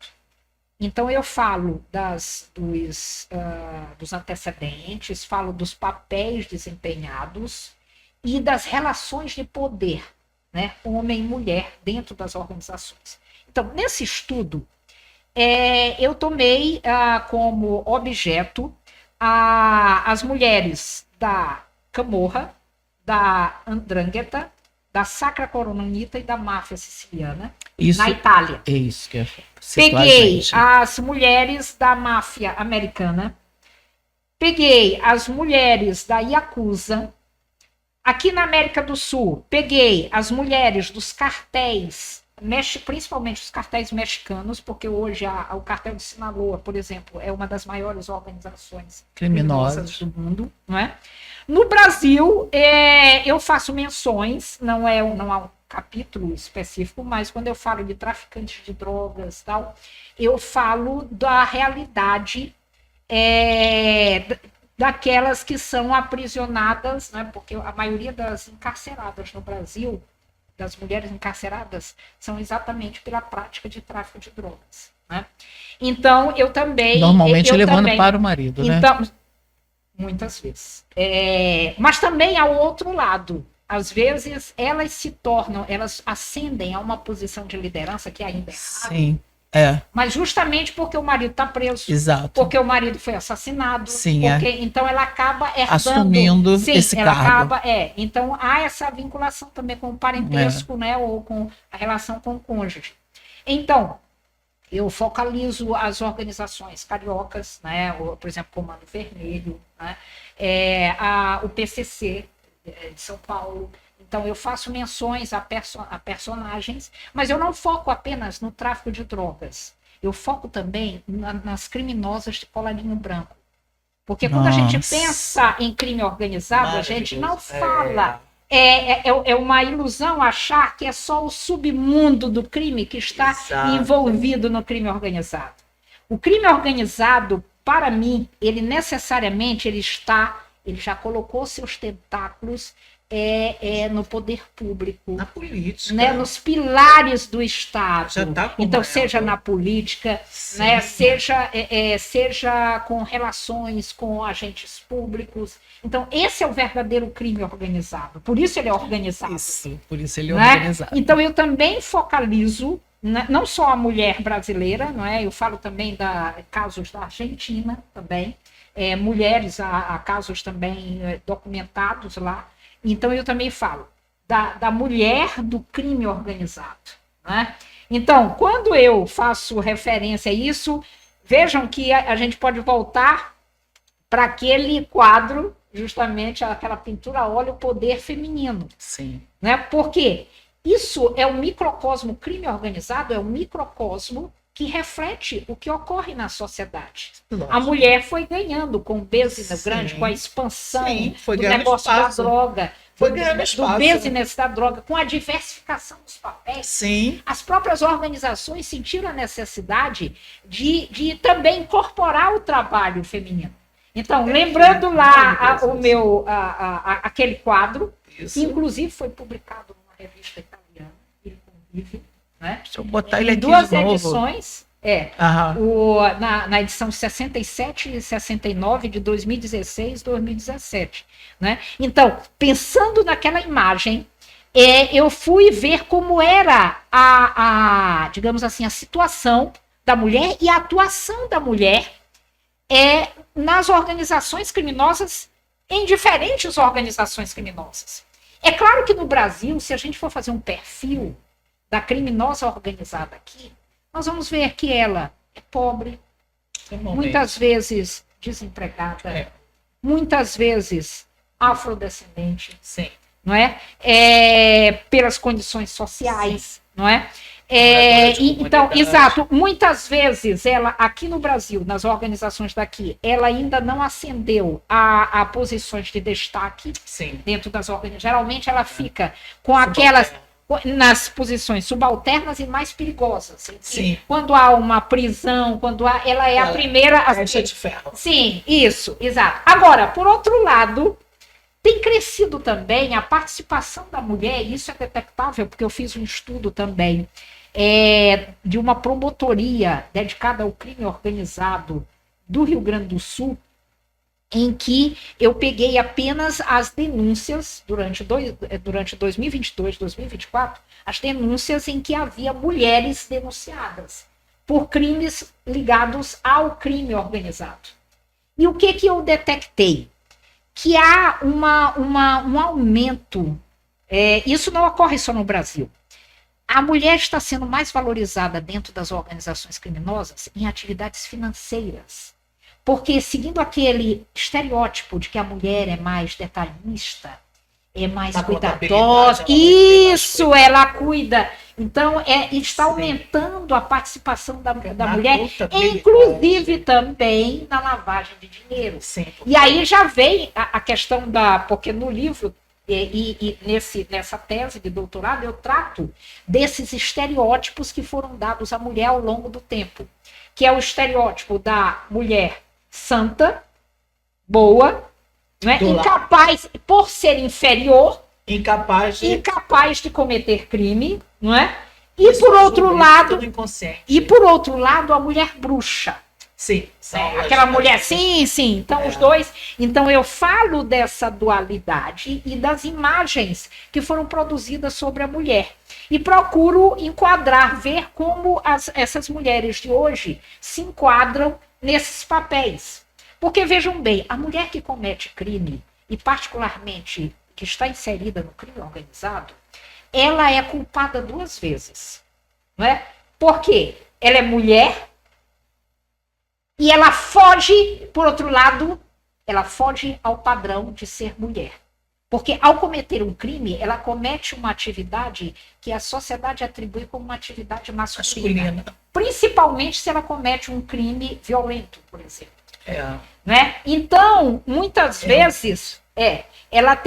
Então, eu falo dos antecedentes, falo dos papéis desempenhados e das relações de poder, né, homem e mulher, dentro das organizações. Então, nesse estudo, eu tomei como objeto as mulheres da Camorra, da 'Ndrangheta, da Sacra Coronita e da máfia siciliana, na Itália. É isso que eu Peguei as mulheres da máfia americana, peguei as mulheres da Yakuza. Aqui na América do Sul, peguei as mulheres dos cartéis, principalmente os cartéis mexicanos, porque hoje o cartel de Sinaloa, por exemplo, é uma das maiores organizações criminosas do mundo. Não é? No Brasil, eu faço menções, não há um capítulo específico, mas quando eu falo de traficantes de drogas, tal, eu falo da realidade daquelas que são aprisionadas, né? Porque a maioria das encarceradas no Brasil, das mulheres encarceradas, são exatamente pela prática de tráfico de drogas, né? Então, eu também... Normalmente levando também, para o marido, né? então, muitas vezes. Mas também ao outro lado. Às vezes, elas ascendem a uma posição de liderança que ainda é raro. Sim, Mas justamente porque o marido está preso. exato. Porque o marido foi assassinado. Sim, então ela acaba herdando. Assumindo esse ela cargo. acaba, então há essa vinculação também com o parentesco, né? Ou com a relação com o cônjuge. Então, eu focalizo as organizações cariocas, né? Por exemplo, Comando Vermelho, né? O PCC de São Paulo. Então, eu faço menções a personagens, mas eu não foco apenas no tráfico de drogas. Eu foco também nas criminosas de colarinho branco. Porque quando a gente pensa em crime organizado, a gente não fala... É uma ilusão achar que é só o submundo do crime que está envolvido no crime organizado. O crime organizado, para mim, ele necessariamente ele já colocou seus tentáculos no poder público, na política, né, nos pilares do Estado. Já tá então, seja na política, né, seja com relações com agentes públicos. Então, esse é o verdadeiro crime organizado. Por isso ele é organizado. Isso, por isso ele é né? organizado. Então, eu também focalizo não só a mulher brasileira, não é? Eu falo também casos da Argentina também, mulheres, há casos também documentados lá. Então, eu também falo da mulher do crime organizado. Né? Então, quando eu faço referência a isso, vejam que a gente pode voltar para aquele quadro, justamente aquela pintura a óleo, o poder feminino. Sim. Né? Porque isso é um microcosmo, crime organizado é um microcosmo que reflete o que ocorre na sociedade. Lógico. A mulher foi ganhando com o business grande, com a expansão do negócio da droga, do business da droga, com a diversificação dos papéis. Sim. As próprias organizações sentiram a necessidade de também incorporar o trabalho feminino. Então, lembrando lá aquele quadro, que inclusive foi publicado numa revista italiana, ele convive, né? Deixa eu botar ele em aqui duas de novo. edições, na edição 67 e 69 de 2016 e 2017. Né? Então, pensando naquela imagem, eu fui ver como era digamos assim, a situação da mulher e a atuação da mulher nas organizações criminosas, em diferentes organizações criminosas. É claro que no Brasil, se a gente for fazer um perfil da criminosa organizada aqui, nós vamos ver que ela é pobre, muitas vezes desempregada, muitas vezes afrodescendente, sim, não é? Pelas condições sociais, não é? Então, exato, muitas vezes ela, aqui no Brasil, nas organizações daqui, ela ainda não ascendeu a posições de destaque dentro das organizações. Geralmente ela fica com aquelas nas posições subalternas e mais perigosas. Sim. Quando há uma prisão, ela é a primeira... Caixa de ferro. Sim, isso, exato. Agora, por outro lado, tem crescido também a participação da mulher, e isso é detectável, porque eu fiz um estudo também de uma promotoria dedicada ao crime organizado do Rio Grande do Sul, em que eu peguei apenas as denúncias, durante 2022, 2024, as denúncias em que havia mulheres denunciadas por crimes ligados ao crime organizado. E o que eu detectei? Que há um aumento, isso não ocorre só no Brasil. A mulher está sendo mais valorizada dentro das organizações criminosas em atividades financeiras. Porque, seguindo aquele estereótipo de que a mulher é mais detalhista, é mais cuidadosa, isso, ela cuida. Então, está aumentando a participação da mulher, inclusive também na lavagem de dinheiro. Sim, e aí já vem a questão porque no livro e nessa tese de doutorado eu trato desses estereótipos que foram dados à mulher ao longo do tempo, que é o estereótipo da mulher santa, boa, né? Incapaz, por ser inferior, incapaz de cometer crime, não é? E por outro lado, a mulher bruxa. Sim, aquela mulher, sim. Então, os dois. Então, eu falo dessa dualidade e das imagens que foram produzidas sobre a mulher. E procuro enquadrar, ver como essas mulheres de hoje se enquadram nesses papéis. Porque, vejam bem, a mulher que comete crime, e particularmente que está inserida no crime organizado, ela é culpada 2 vezes. Não é? Porque ela é mulher. E ela foge, por outro lado, ela foge ao padrão de ser mulher. Porque ao cometer um crime, ela comete uma atividade que a sociedade atribui como uma atividade masculina. Principalmente se ela comete um crime violento, por exemplo. Né? Então, muitas vezes, ela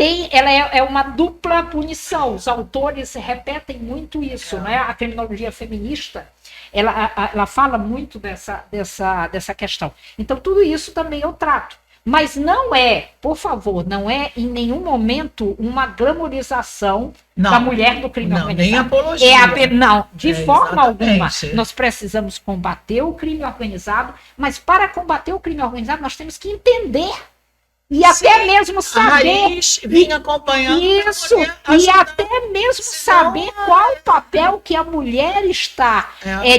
é uma dupla punição. Os autores repetem muito isso. Né? A criminologia feminista, ela fala muito dessa questão. Então, tudo isso também eu trato. Mas não é, por favor, não é em nenhum momento uma glamorização da mulher do crime organizado. Nem apologia. Não, de forma alguma. Nós precisamos combater o crime organizado, mas para combater o crime organizado nós temos que entender e até mesmo saber. Vinha acompanhando isso, e até mesmo saber qual o papel que a mulher está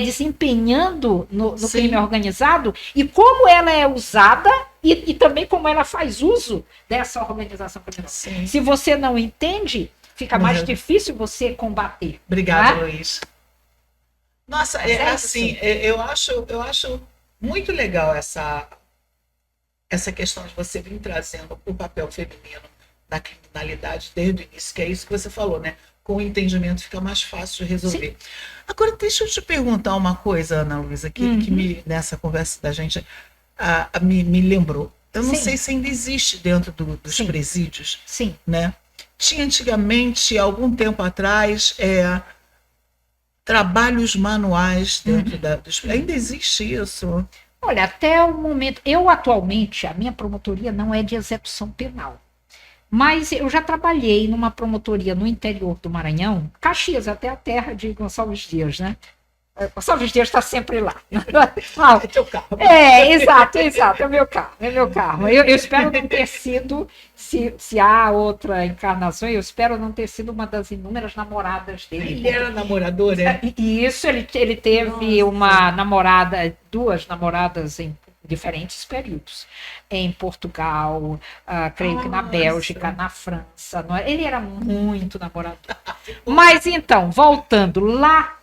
desempenhando no crime organizado e como ela é usada e também como ela faz uso dessa organização criminosa. Se você não entende, fica mais difícil você combater. Obrigada, Luiz. Nossa, assim, eu acho muito legal essa questão de você vir trazendo o papel feminino na criminalidade desde o início, que é isso que você falou, né? Com o entendimento fica mais fácil de resolver. Sim. Agora, deixa eu te perguntar uma coisa, Ana Luísa, que nessa conversa da gente me lembrou. Eu não sei se ainda existe dentro dos presídios. Sim. Né? Tinha antigamente, algum tempo atrás, trabalhos manuais dentro dos... Ainda existe isso? Olha, até o momento... atualmente, a minha promotoria não é de execução penal. Mas eu já trabalhei numa promotoria no interior do Maranhão, Caxias, até a terra de Gonçalves Dias, né? Gonçalves Dias está sempre lá. É teu carro. Exato, é meu carro. Eu espero não ter sido, se há outra encarnação, eu espero não ter sido uma das inúmeras namoradas dele. Ele era namorador, né? E isso, ele teve uma namorada, 2 namoradas em diferentes períodos. Em Portugal, creio que na Bélgica, na França. Ele era muito namorador. Mas então, voltando lá,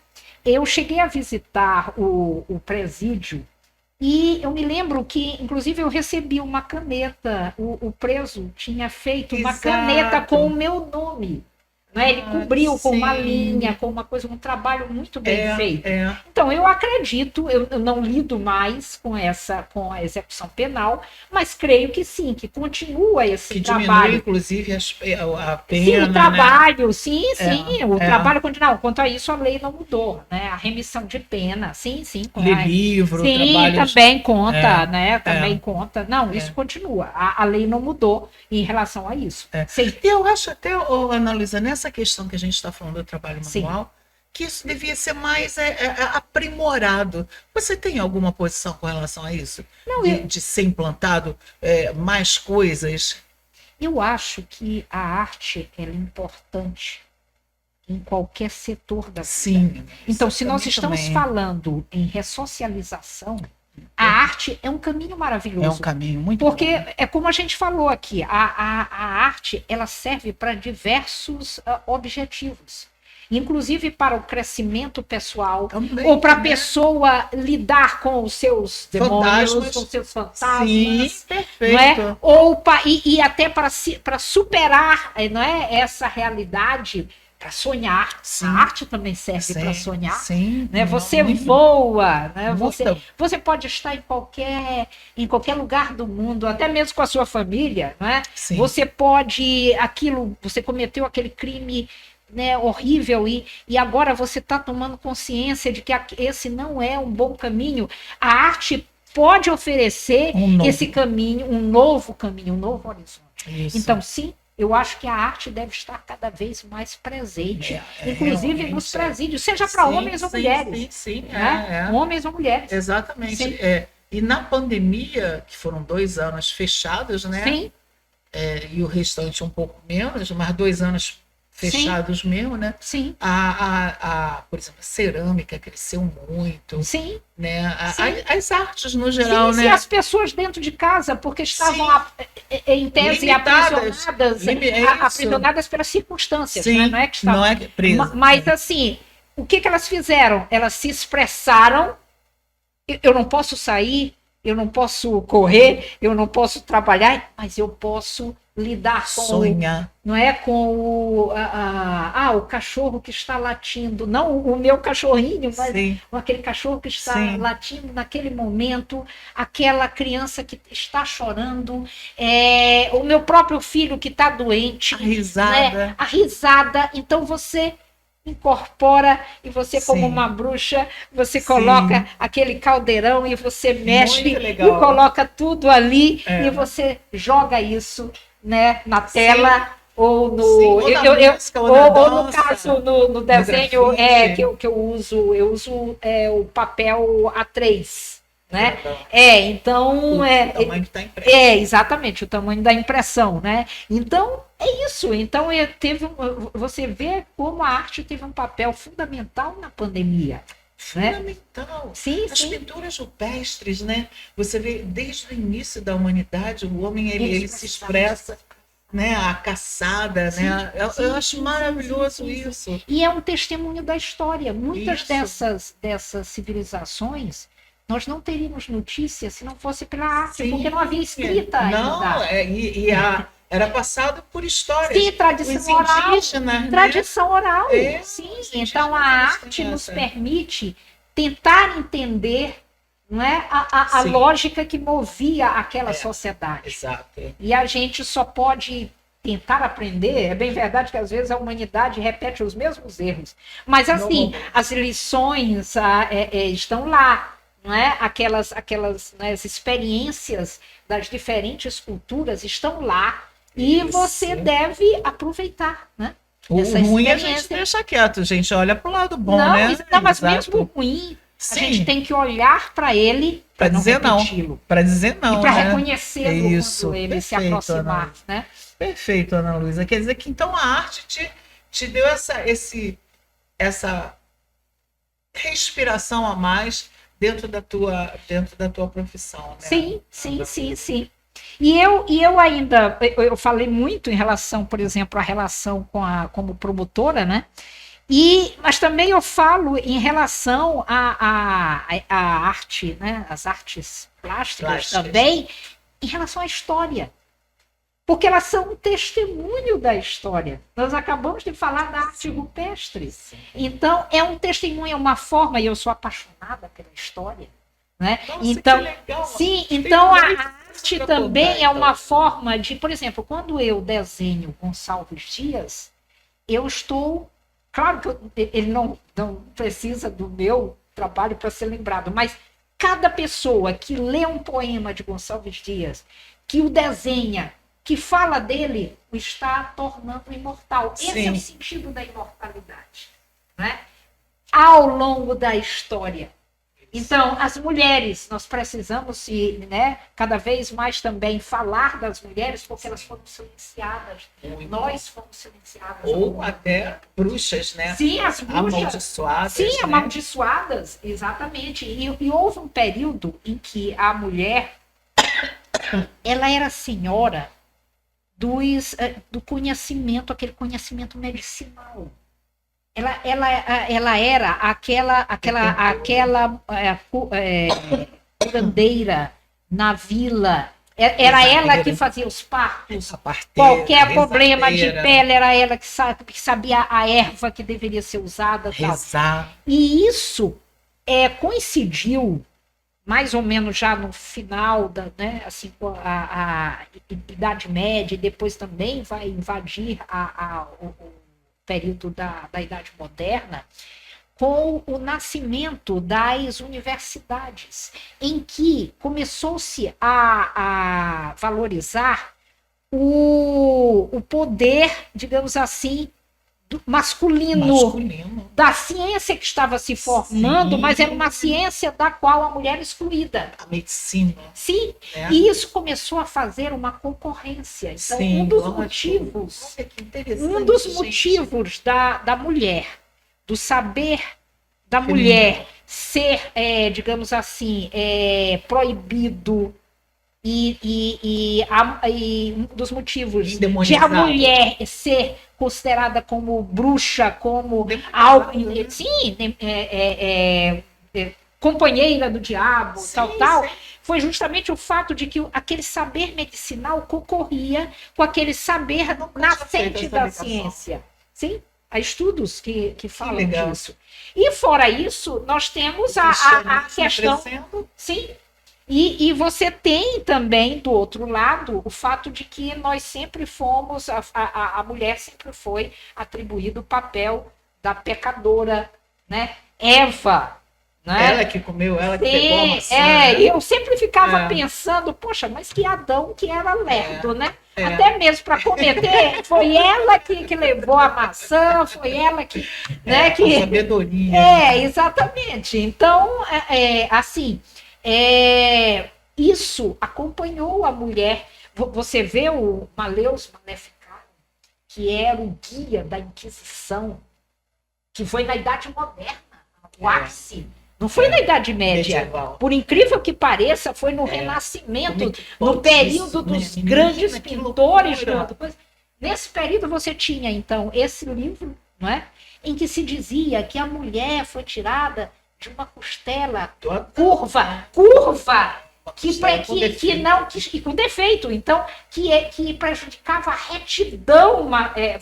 eu cheguei a visitar o presídio e eu me lembro que, inclusive, eu recebi uma caneta. O preso tinha feito uma caneta com o meu nome. Né? Ele cobriu com uma linha, com uma coisa, um trabalho muito bem feito. Então, eu acredito, eu não lido mais com a execução penal, mas creio que sim, que continua esse trabalho. Diminui, inclusive, a pena. Sim, o trabalho, né? sim, o trabalho continua. Quanto a isso, a lei não mudou, né? A remissão de pena, sim. Livro, sim, trabalhos... também conta, né? Também conta. Não, isso continua. A lei não mudou em relação a isso. Sim. Eu acho até, Ana Luísa, nessa questão que a gente está falando do trabalho manual, que isso devia ser mais aprimorado. Você tem alguma posição com relação a isso? Não, de ser implantado mais coisas? Eu acho que a arte é importante em qualquer setor da vida. Sim. Então, se nós estamos falando em ressocialização, a arte é um caminho maravilhoso. É um caminho muito porque bom. é como a gente falou aqui, a arte ela serve para diversos objetivos. Inclusive para o crescimento pessoal, também, ou para a pessoa lidar com os seus demônios, com os seus fantasmas. Sim, perfeito. Não é? Ou e até para superar, não é, essa realidade, para sonhar. Sim. A arte também serve para sonhar. Sim, né? Você voa, né? Você pode estar em qualquer lugar do mundo, até mesmo com a sua família. Né? Você pode, você cometeu aquele crime, né, horrível, e agora você está tomando consciência de que esse não é um bom caminho. A arte pode oferecer Um novo. esse caminho, um novo caminho, um novo horizonte. Isso. Então, sim, eu acho que a arte deve estar cada vez mais presente, inclusive realmente, nos presídios, seja para homens ou mulheres. Sim, Né? Homens ou mulheres. Exatamente. Sim. E na pandemia, que foram 2 anos fechados, né? Sim, E o restante um pouco menos, mas 2 anos fechados mesmo, né? sim, Por exemplo, a cerâmica cresceu muito, sim. né? Sim. As artes no geral, Sim, né? as pessoas dentro de casa, porque estavam, em tese, Limitadas. aprisionadas pelas circunstâncias, Sim, né? Não é que estavam. não é preso. Mas, assim, o que elas fizeram? Elas se expressaram. Eu não posso sair, eu não posso correr, eu não posso trabalhar, mas eu posso lidar com Sonhar. não é com o cachorro que está latindo, não o meu cachorrinho, mas Sim. aquele cachorro que está Sim. latindo naquele momento, aquela criança que está chorando, o meu próprio filho que está doente, A risada. né? A risada. Então você incorpora e você, Sim. como uma bruxa, você Sim. coloca aquele caldeirão e você mexe Muito e legal. coloca tudo ali É. e você joga isso, né, na tela ou no Sim, ou na música, ou na ou no dança, caso no desenho grafite. que eu uso o papel A3, né? Então, Então o tamanho que está impresso. exatamente o tamanho da impressão, né? Então é isso. Então você vê como a arte teve um papel fundamental na pandemia. Fundamental. Sim, As sim. pinturas rupestres, né? Você vê desde o início da humanidade, o homem ele se expressa, né? A caçada, Sim, né? Eu acho sim, maravilhoso sim, sim. isso. E é um testemunho da história. Muitas Isso. dessas civilizações nós não teríamos notícia se não fosse pela arte, Sim. porque não havia escrita Não, ainda. era passado por histórias. Sim, tradição Os oral. indígenas, né? Tradição oral, É, sim. os Então a indígenas arte têm nos essa. permite tentar entender, não é, a Sim. lógica que movia aquela sociedade. Exato. E a gente só pode tentar aprender. É bem verdade que às vezes a humanidade repete os mesmos erros, mas assim, Normalmente. as lições estão lá, não é? Aquelas né, as experiências das diferentes culturas estão lá e Isso. você deve aproveitar, né? O Essa ruim a gente experiência. deixa quieto, gente. Olha pro lado bom, Não, né? mas Exato. mesmo ruim, a Sim. gente tem que olhar para ele Para não dizer não. repeti-lo. Para dizer não, E para né? reconhecê-lo Isso. quando ele se Perfeito, aproximar, Ana. né? Perfeito, Ana Luísa. Quer dizer que então a arte te deu essa respiração a mais dentro da tua profissão, né? Sim, sim, sim, sim. E eu ainda, eu falei muito em relação, por exemplo, a relação como promotora, né? Mas também eu falo em relação à arte, né? As artes plásticas também, em relação à história. Porque elas são um testemunho da história. Nós acabamos de falar da arte rupestre. Então, é um testemunho, é uma forma, e eu sou apaixonada pela história. Né? Nossa, então, que legal. sim, Tem então a muito arte pra também contar, é uma então. forma de, por exemplo, quando eu desenho Gonçalves Dias, eu estou. Claro que ele não precisa do meu trabalho para ser lembrado, mas cada pessoa que lê um poema de Gonçalves Dias, que o desenha, que fala dele, o está tornando imortal. Esse é o Sim. sentido da imortalidade. Né? Ao longo da história. Então, as mulheres, nós precisamos cada vez mais também falar das mulheres, porque elas foram silenciadas. Nós fomos silenciadas. Ou até bruxas, né? Sim, as bruxas. Amaldiçoadas. Sim, né? amaldiçoadas, exatamente. E houve um período em que a mulher ela era senhora do conhecimento, aquele conhecimento medicinal. Ela era aquela curandeira na vila. Era ela que fazia os partos. Qualquer problema de pele, era ela que sabia a erva que deveria ser usada. Rezar. E isso coincidiu mais ou menos já no final a Idade Média, e depois também vai invadir o período da Idade Moderna, com o nascimento das universidades, em que começou-se a valorizar o poder, digamos assim, masculino, da ciência que estava se formando, Sim. mas era uma ciência da qual a mulher excluída. A medicina. Sim, né? e isso começou a fazer uma concorrência. Então, Sim, um dos lógico. motivos, Olha que interessante, um dos gente. motivos da mulher, do saber da Feminino. mulher ser, digamos assim, proibido, e um dos motivos de a Endemonizado. mulher ser considerada como bruxa, como Demonizado, algo, né? sim, companheira do diabo, Sim, tal, sim. foi justamente o fato de que aquele saber medicinal concorria com aquele saber Nunca tinha feito nascente essa da ligação. ciência. Sim, há estudos que falam legal. disso. E fora isso, nós temos a Cristianismo questão. crescendo. Sim. E você tem também, do outro lado, o fato de que nós sempre fomos, a mulher sempre foi atribuído o papel da pecadora, né? Eva, né? Ela que comeu, ela que pegou a maçã. E eu sempre ficava É. pensando, poxa, mas que Adão que era lerdo, né? É. Até mesmo para cometer, foi ela que levou a maçã, foi ela que, né, A sabedoria. exatamente. Então, assim, isso acompanhou a mulher. Você vê o Maleus Maleficarum, que era o guia da Inquisição, que foi na Idade Moderna, o ápice. Não foi na Idade Média. Medieval. Por incrível que pareça, foi no Renascimento, no período dos grandes pintores. Nesse período você tinha, então, esse livro, não é? Em que se dizia que a mulher foi tirada de uma costela curva, com defeito, então, que prejudicava a retidão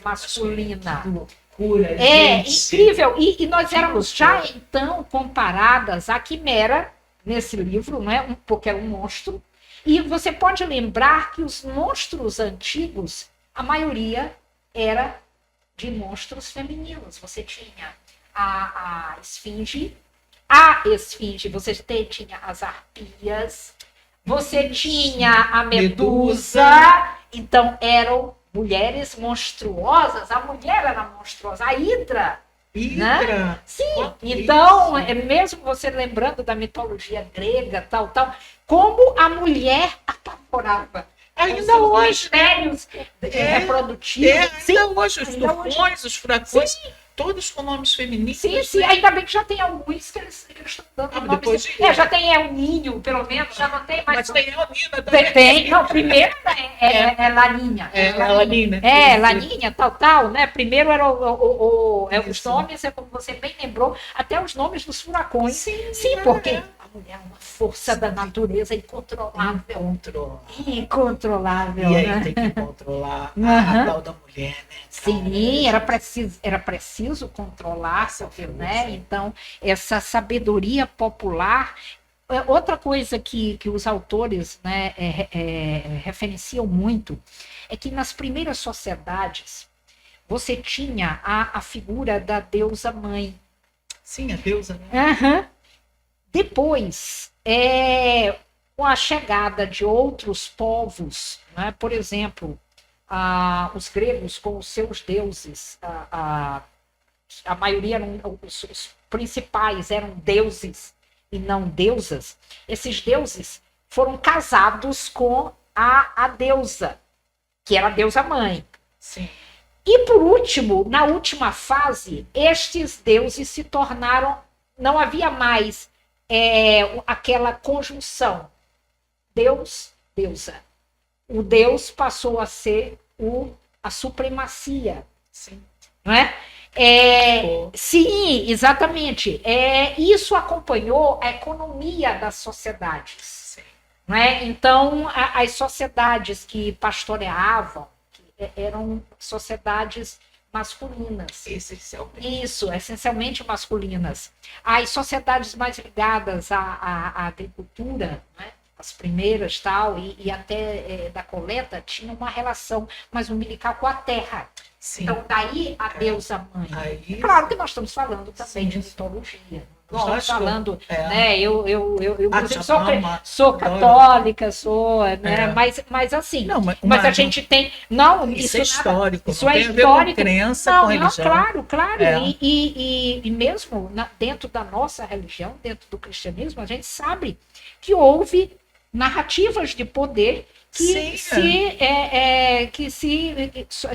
masculina. Loucura, gente. Incrível. E nós éramos já, então, comparadas à quimera, nesse livro, não é? Porque era um monstro. E você pode lembrar que os monstros antigos, a maioria era de monstros femininos. Você tinha a esfinge, você tinha as arpias, você tinha a medusa. Então, eram mulheres monstruosas. A mulher era monstruosa. A Hidra. Né? Sim. Então, mesmo você lembrando da mitologia grega, tal, como a mulher apavorava. Ainda hoje. Os mistérios reprodutivos. Ainda hoje, os tufões, os furacões, todos com nomes femininos. Sim, ainda bem que já tem alguns que eles estão dando nomes. Já tem El Ninho, pelo menos, já não tem mais. Mas tem El Nina também. Tem, não, primeiro é Laninha. Laninha. Laninha, tal, né? Primeiro eram os nomes, como você bem lembrou, até os nomes dos furacões. Sim, porque a mulher é uma força da natureza incontrolável. Incontrolável. E aí né? tem que controlar a tal da mulher, né? Sim, era preciso controlar, né? Então, essa sabedoria popular. Outra coisa que os autores, né, referenciam muito é que nas primeiras sociedades você tinha a figura da deusa mãe. Sim, a deusa, né? Uhum. Depois, com a chegada de outros povos, né, por exemplo, os gregos com os seus deuses, a maioria eram, os principais eram deuses e não deusas. Esses deuses foram casados com a deusa, que era a deusa mãe. Sim. E por último, na última fase, estes deuses se tornaram, não havia mais aquela conjunção Deus, deusa. O Deus passou a ser a supremacia. Sim. Não é? Sim, exatamente. Isso acompanhou a economia das sociedades. Sim. Não é? Então, as sociedades que pastoreavam eram sociedades masculinas. Essencialmente. Isso, essencialmente masculinas. As sociedades mais ligadas à agricultura, né? As primeiras e até da coleta, tinham uma relação mais umbilical com a terra. Sim. Então, daí a deusa mãe. Aí, Claro que nós estamos falando também de sim. mitologia. Nós estamos Lógico, falando, é. né? Eu inclusive, Pachamama, sou adoro. católica, sou, né? É. Mas assim, Não, mas a gente tem. Não, isso é nada- histórico, isso não é tem a ver histórico. com crença, Não, com religião. claro, claro. É. E mesmo dentro da nossa religião, dentro do cristianismo, a gente sabe que houve narrativas de poder que Sim,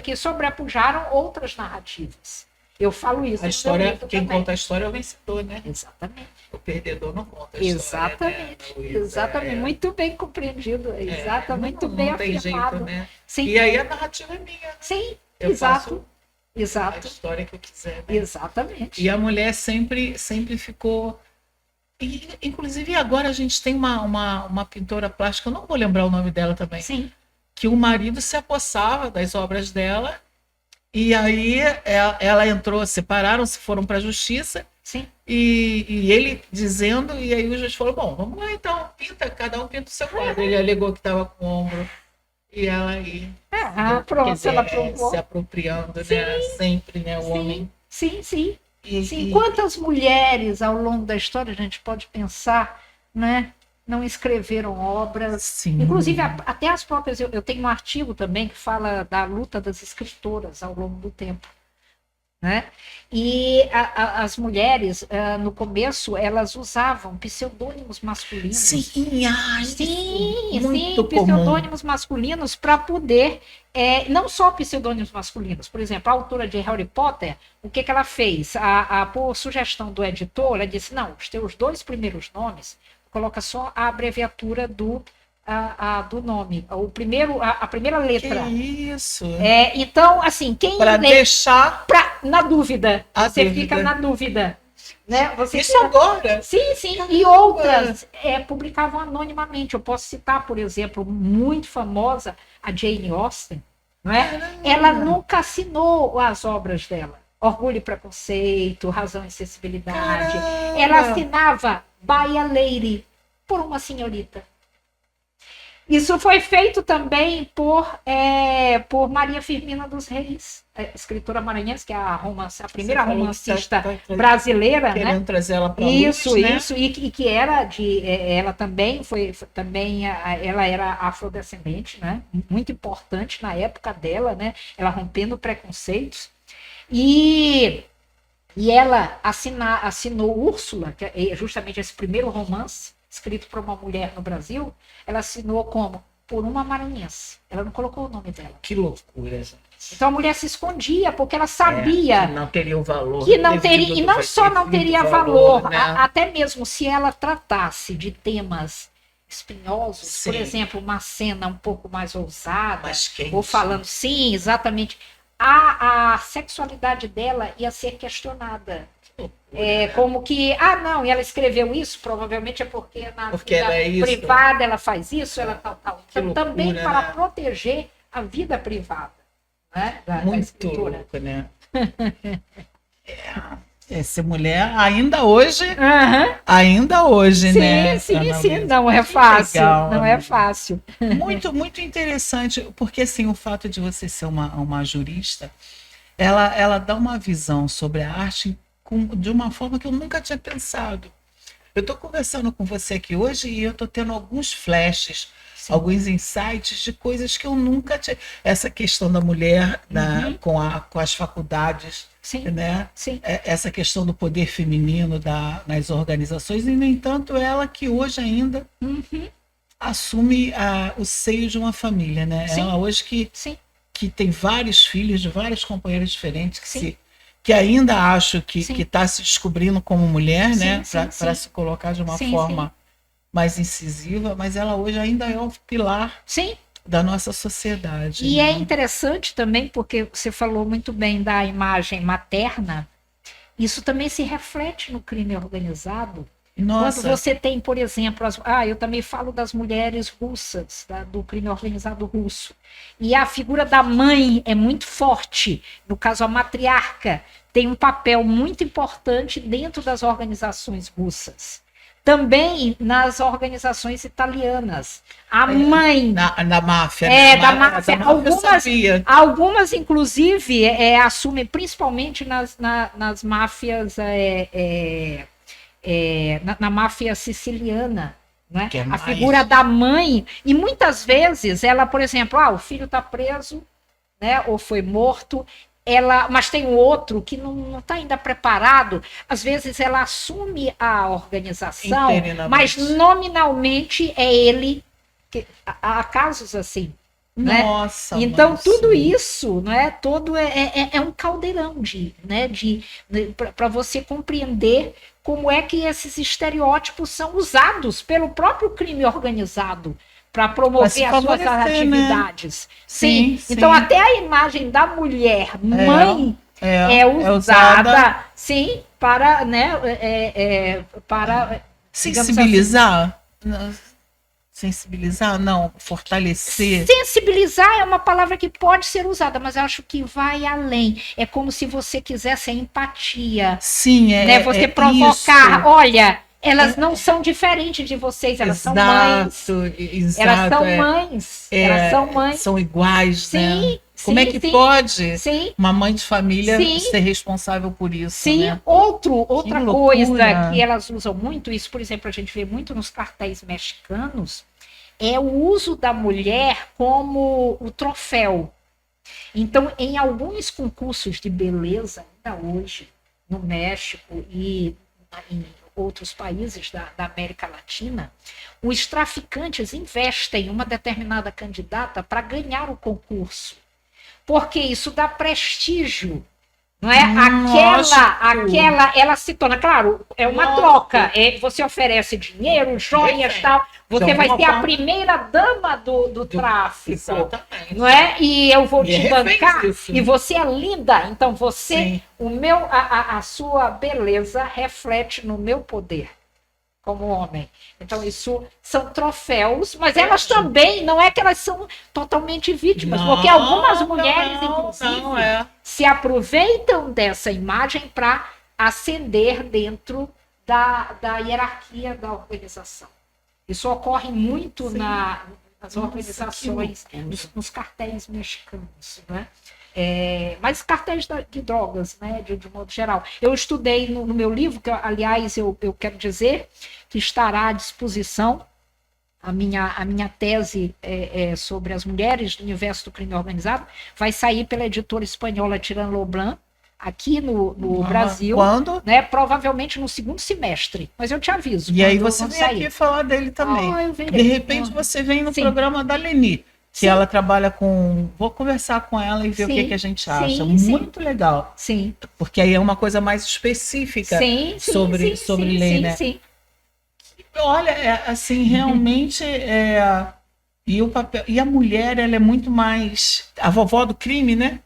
que sobrepujaram outras narrativas. Eu falo isso a no história, meu livro quem também. conta a história é o vencedor, né? Exatamente. O perdedor não conta a história. Exatamente. Né, Luísa? Exatamente. Muito bem compreendido. Exatamente. Muito não, bem não tem afirmado. jeito, né? Sim. E aí a narrativa é minha. Né? Sim, Eu exato. faço a Exato. história que eu quiser. Né? Exatamente. E a mulher sempre ficou. E, inclusive agora a gente tem uma pintora plástica, eu não vou lembrar o nome dela também, Sim. que o marido se apossava das obras dela, e aí ela entrou, separaram-se, foram para a justiça, Sim. e ele dizendo, e aí o juiz falou, bom, vamos lá então, cada um pinta o seu quadro. Ele alegou que estava com o ombro, e ela aí Pronto, quer dizer, ela provou. se apropriando, Sim, né? Sempre, né? O homem. Sim. Sim. E Quantas mulheres ao longo da história a gente pode pensar, né? Não escreveram obras. sim. Inclusive, até as próprias. Eu tenho um artigo também que fala da luta das escritoras ao longo do tempo. Né? E as mulheres, no começo, elas usavam pseudônimos masculinos. Sim, ai, sim, muito pseudônimos masculinos para poder, não só pseudônimos masculinos, por exemplo, a autora de Harry Potter, o que ela fez? Por sugestão do editor, ela disse, não, os teus 2 primeiros nomes, coloca só a abreviatura do nome, a primeira letra. Que isso? Então, assim, quem para deixar na dúvida, você dúvida. fica na dúvida. Né? Isso agora? Sim. E outras publicavam anonimamente. Eu posso citar, por exemplo, muito famosa, a Jane Austen. Não é? Ela nunca assinou as obras dela. Orgulho e Preconceito, Razão e Sensibilidade. Caramba. Ela assinava By a Lady, por uma senhorita. Isso foi feito também por Maria Firmina dos Reis, escritora maranhense, que é a primeira romancista brasileira, querendo, né? Trazer ela para isso, luz, né? Isso, e que era ela também ela era afrodescendente, né? Muito importante na época dela, né? Ela rompendo preconceitos. E ela assinou Úrsula, que é justamente esse primeiro romance, escrito por uma mulher no Brasil, ela assinou como? Por uma maranhense. Ela não colocou o nome dela. Que loucura, gente. Então a mulher se escondia, porque ela sabia que não teria o valor. Que não teria, e não só não teria valor, né? Até mesmo se ela tratasse de temas espinhosos, Sim. por exemplo, uma cena um pouco mais ousada, mais quente. ou falando, sim, exatamente, a sexualidade dela ia ser questionada. Como que, não, e ela escreveu isso, provavelmente é porque na vida privada ela faz isso, ela tal. Então, loucura, também para né? proteger a vida privada, né, da escritora. Louco, né? Essa mulher, ainda hoje, né? Sim, não é fácil, legal, não é fácil. Muito, muito interessante, porque assim, o fato de você ser uma jurista, ela dá uma visão sobre a arte de uma forma que eu nunca tinha pensado. Eu estou conversando com você aqui hoje e eu estou tendo alguns flashes, sim, alguns insights de coisas que eu nunca tinha. Essa questão da mulher com as faculdades, sim, né? Sim. Essa questão do poder feminino nas organizações, e, no entanto, ela que hoje ainda assume o seio de uma família, né? Sim. Ela hoje sim, que tem vários filhos de vários companheiros diferentes que ainda acho que está se descobrindo como mulher, né? Para se colocar de uma forma mais incisiva, mas ela hoje ainda é um pilar da nossa sociedade. E né? É interessante também, porque você falou muito bem da imagem materna, isso também se reflete no crime organizado. Nossa. Quando você tem, por exemplo, eu também falo das mulheres russas, do crime organizado russo. E a figura da mãe é muito forte. No caso, a matriarca tem um papel muito importante dentro das organizações russas. Também nas organizações italianas. A mãe... Na máfia. Da máfia. Algumas inclusive, assumem, principalmente nas máfias... na máfia siciliana. Né? A figura da mãe. E muitas vezes, ela, por exemplo, o filho está preso, né, ou foi morto... mas tem um outro que não está ainda preparado. Às vezes ela assume a organização, mas nominalmente é ele. Há casos assim. Nossa, né? Então, tudo isso, né, é um caldeirão para você compreender como é que esses estereótipos são usados pelo próprio crime organizado para promover as suas atividades. Né? Sim. Então, até a imagem da mulher mãe é usada, sim, para, né, para sensibilizar. Assim, sensibilizar, não, fortalecer. Sensibilizar é uma palavra que pode ser usada, mas eu acho que vai além. É como se você quisesse a empatia. Sim, né? Você provocar, isso. Olha, elas não são diferentes de vocês, elas são mães. Exato, elas são mães. Elas são mães. São iguais, sim, né? Como é que pode sim. uma mãe de família ser responsável por isso? Sim, né? outra coisa que elas usam muito, isso, por exemplo, a gente vê muito nos cartéis mexicanos, é o uso da mulher como o troféu. Então, em alguns concursos de beleza, ainda hoje, no México e em outros países da América Latina, os traficantes investem em uma determinada candidata para ganhar o concurso. Porque isso dá prestígio. Não é? Aquela, ela se torna, claro, é uma troca. Você oferece dinheiro, joias e tal. Você vai ser a primeira dama do tráfico. Exatamente. Não é? E eu vou te bancar. E você é linda. Então você, a sua beleza reflete no meu poder como homem. Então, isso são troféus, mas elas também, não é que elas são totalmente vítimas, porque algumas mulheres, inclusive, se aproveitam dessa imagem para ascender dentro da hierarquia da organização. Isso ocorre muito nas organizações, nos cartéis mexicanos, né? Mas cartéis de drogas, né, de modo geral. Eu estudei no meu livro, que aliás eu quero dizer que estará à disposição, a minha tese sobre as mulheres do universo do crime organizado, vai sair pela editora espanhola Tirán Loblan, aqui no Brasil. Quando? Né, provavelmente no segundo semestre, mas eu te aviso. E aí você vem aqui falar dele também. De repente você vem no programa da Leni, que ela trabalha com... Vou conversar com ela e ver o que a gente acha. Muito legal. Sim. Porque aí é uma coisa mais específica sobre lei, né? Sim. Olha, assim, realmente... E a mulher, ela é muito mais... A vovó do crime, né?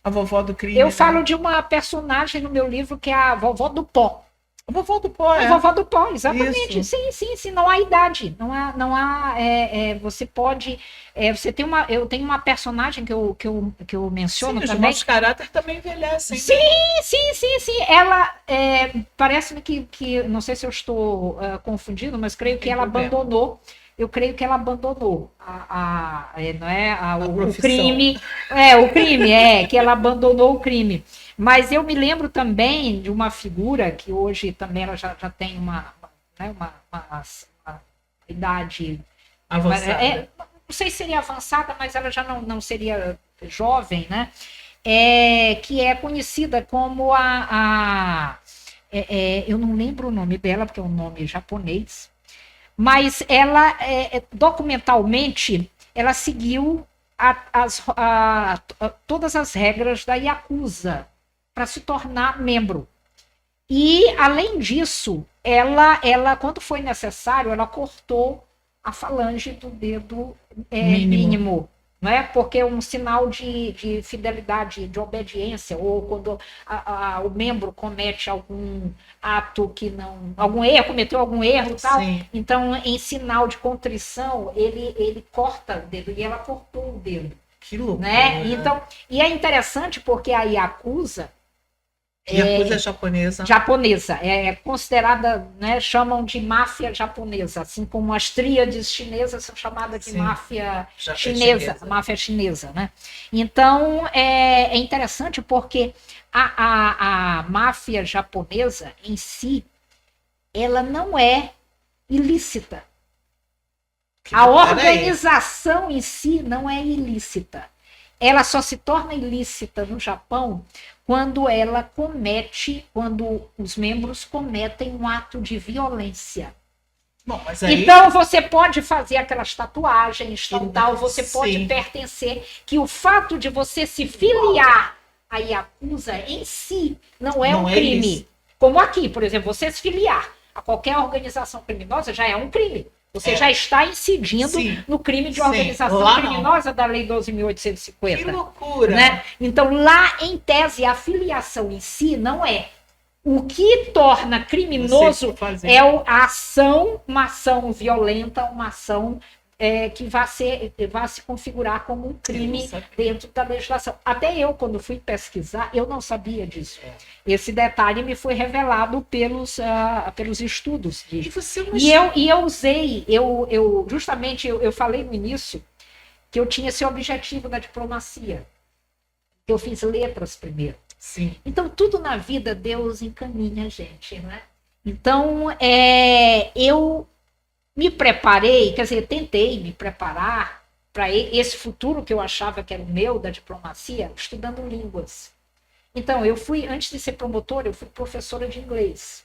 A vovó do crime. Eu falo de uma personagem no meu livro que é a vovó do pó. A vovó do pó, A vovó do pó, exatamente. Isso. Sim. Não há idade. Não há você pode... eu tenho uma personagem que eu menciono também. Os nossos caráter também envelhecem. Sim. Ela, parece-me que... Não sei se eu estou confundindo, mas creio que ela abandonou... Eu creio que ela abandonou o crime. O crime, que ela abandonou o crime. Mas eu me lembro também de uma figura que hoje também ela já tem uma idade avançada. Não sei se seria avançada, mas ela já não seria jovem, né? Que é conhecida como eu não lembro o nome dela, porque é um nome japonês. Mas ela, documentalmente, ela seguiu todas as regras da Yakuza para se tornar membro. E, além disso, ela, quando foi necessário, ela cortou a falange do dedo mínimo. Não é? Porque é um sinal de fidelidade, de obediência, ou quando o membro comete algum ato que não... cometeu algum erro e tal. Sim. Então, em sinal de contrição, ele corta o dedo, e ela cortou o dedo. Que loucura. Né? Então, e é interessante porque a Yakuza, Yakuza japonesa. Japonesa, é considerada, né, chamam de máfia japonesa, assim como as tríades chinesas são chamadas de máfia chinesa, máfia chinesa, né? Então, é interessante porque a máfia japonesa em si, ela não é ilícita. A organização em si não é ilícita. Ela só se torna ilícita no Japão quando os membros cometem um ato de violência. Bom, mas aí... Então você pode fazer aquelas tatuagens, tal, você pode pertencer, que o fato de você se filiar à Yakuza em si não é um crime. Como aqui, por exemplo, você se filiar a qualquer organização criminosa já é um crime. Você já está incidindo no crime de organização criminosa da Lei 12.850. Que loucura! Né? Então, lá, em tese, a filiação em si não é. O que torna criminoso é a ação, uma ação violenta, uma ação que vai se configurar como um crime dentro da legislação. Até eu, quando fui pesquisar, eu não sabia disso. Esse detalhe me foi revelado pelos estudos. E eu usei, justamente eu falei no início que eu tinha esse objetivo da diplomacia. Eu fiz letras primeiro. Sim. Então, tudo na vida Deus encaminha a gente, né? Então, eu me preparei, quer dizer, tentei me preparar para esse futuro que eu achava que era o meu, da diplomacia, estudando línguas. Então, antes de ser promotora, eu fui professora de inglês.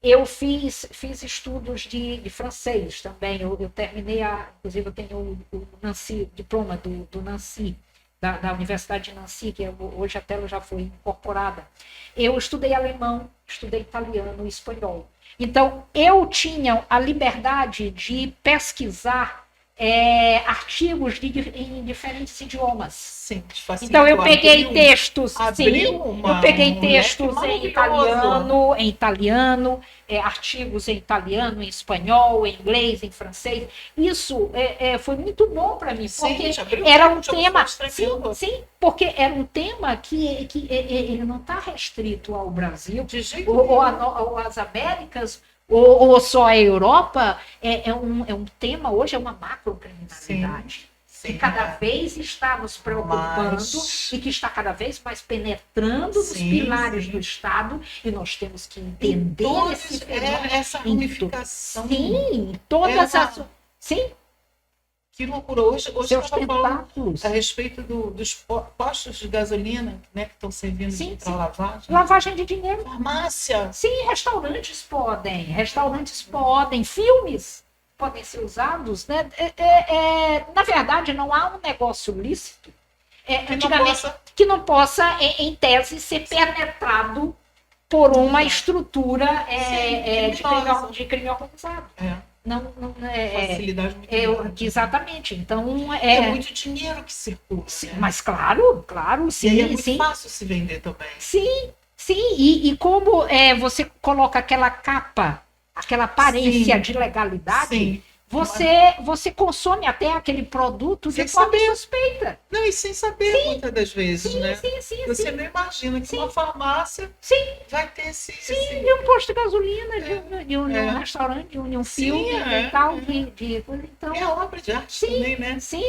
Eu fiz estudos de francês também. Eu terminei, inclusive eu tenho o Nancy, diploma do Nancy, da Universidade de Nancy, que hoje até ela já foi incorporada. Eu estudei alemão, estudei italiano e espanhol. Então, eu tinha a liberdade de pesquisar artigos em diferentes idiomas. Sim, então, eu peguei textos, em italiano, artigos em italiano, em espanhol, em inglês, em francês. Isso foi muito bom para mim, porque era um tema... Sim, porque era um tema que ele não está restrito ao Brasil, ou às Américas, ou só a Europa. É um tema, hoje é uma macrocriminalidade. Que cada vez está nos preocupando e que está cada vez mais penetrando nos pilares do Estado, e nós temos que entender esse fenômeno. Essa ramificação. Sim, todas as... Sim. Que loucura. Hoje eu estava falando a respeito dos postos de gasolina, né, que estão servindo para lavagem. Lavagem de dinheiro. Farmácia. Sim, restaurantes podem, filmes podem ser usados, né? Na verdade, não há um negócio lícito que não possa, em tese, ser penetrado por uma estrutura de crime organizado. Facilidade muito grande. Exatamente. Então, é muito dinheiro que circula. Sim, né? Mas claro, sim. E aí é muito fácil se vender também. Sim. E como você coloca aquela capa, aquela aparência de legalidade, você consome até aquele produto de forma suspeita. Não, e sem saber, muitas das vezes, né? Você não imagina que uma farmácia vai ter de um posto de gasolina, de um restaurante, de um filme e tal. Então, é obra de arte também, né? Sim.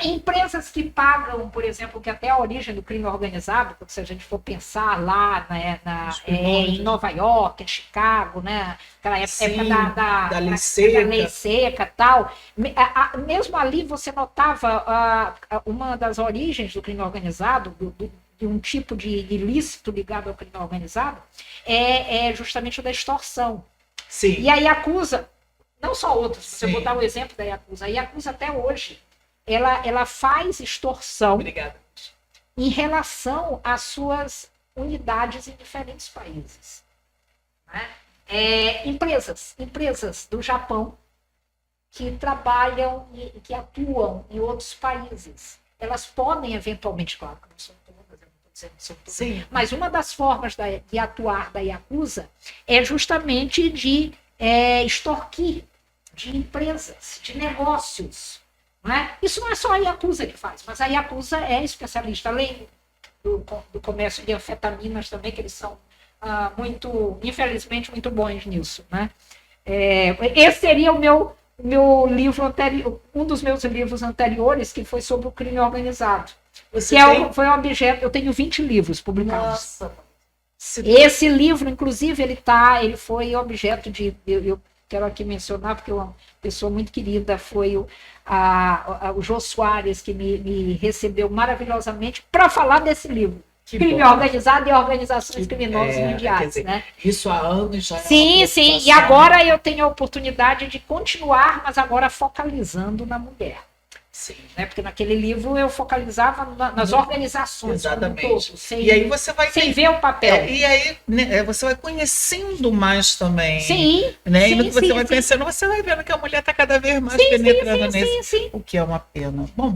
Empresas que pagam, por exemplo, que até a origem do crime organizado, se a gente for pensar lá em Nova York, em Chicago, né? Aquela época da lei seca e tal. Mesmo ali você notava uma das origens do crime organizado, de um tipo de ilícito ligado ao crime organizado, é justamente o da extorsão. Sim. E a Yakuza, não só outros, se eu botar o exemplo da Yakuza, a Yakuza até hoje, ela faz extorsão em relação às suas unidades em diferentes países. Né? Empresas do Japão que trabalham e que atuam em outros países. Elas podem, eventualmente, claro que não são todas, eu não estou dizendo que são todas, mas uma das formas de atuar da Yakuza é justamente de extorquir de empresas, de negócios. Não é? Isso não é só a Yakuza que faz, mas a Yakuza é especialista. do comércio de anfetaminas também, que eles são infelizmente, muito bons nisso, né? Esse seria o meu livro anterior, um dos meus livros anteriores, que foi sobre o crime organizado. Foi um objeto. Eu tenho 20 livros publicados. Nossa. Esse livro, inclusive, ele foi objeto de. Eu quero aqui mencionar, porque uma pessoa muito querida foi o Jô Soares, que me recebeu maravilhosamente para falar desse livro. Crime organizado e organizações criminosas mundiais. Dizer, né? Isso há anos já. Sim. E agora eu tenho a oportunidade de continuar, mas agora focalizando na mulher. Sim. Né? Porque naquele livro eu focalizava nas organizações. Exatamente. Todo, e aí você vai sem ver o papel. E aí, né, você vai conhecendo mais também. Sim. Né? E você vai conhecendo, você vai vendo que a mulher está cada vez mais penetrando nisso. Sim. O que é uma pena. Bom,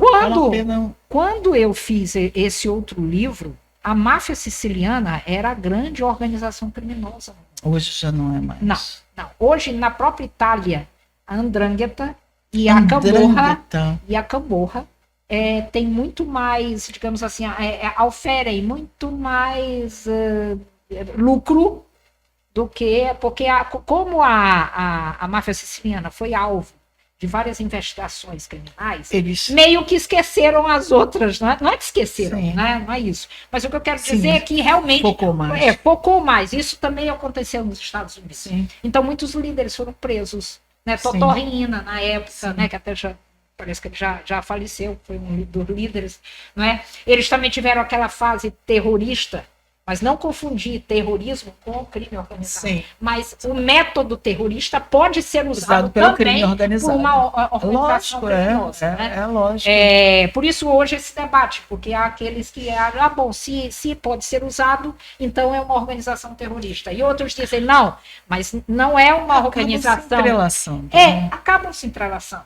quando eu fiz esse outro livro, a máfia siciliana era a grande organização criminosa. Hoje já não é mais. Não. Hoje, na própria Itália, a 'Ndrangheta e a Camorra tem muito mais, digamos assim, oferem muito mais lucro do que... Porque como a máfia siciliana foi alvo de várias investigações criminais, eles meio que esqueceram as outras, não é que esqueceram, né? Não é isso. Mas o que eu quero dizer é que realmente focou mais. Isso também aconteceu nos Estados Unidos. Sim. Então, muitos líderes foram presos. Né? Totorrina, na época, né? Que até parece que ele já faleceu, foi um dos líderes. Não é? Eles também tiveram aquela fase terrorista, mas não confundir terrorismo com crime organizado. Sim. Mas o método terrorista pode ser usado pelo também crime organizado. por uma organização criminosa. É lógico. Por isso hoje esse debate, porque há aqueles que acham, se pode ser usado, então é uma organização terrorista. E outros dizem, não, mas não é uma organização... Acabam se entrelaçando.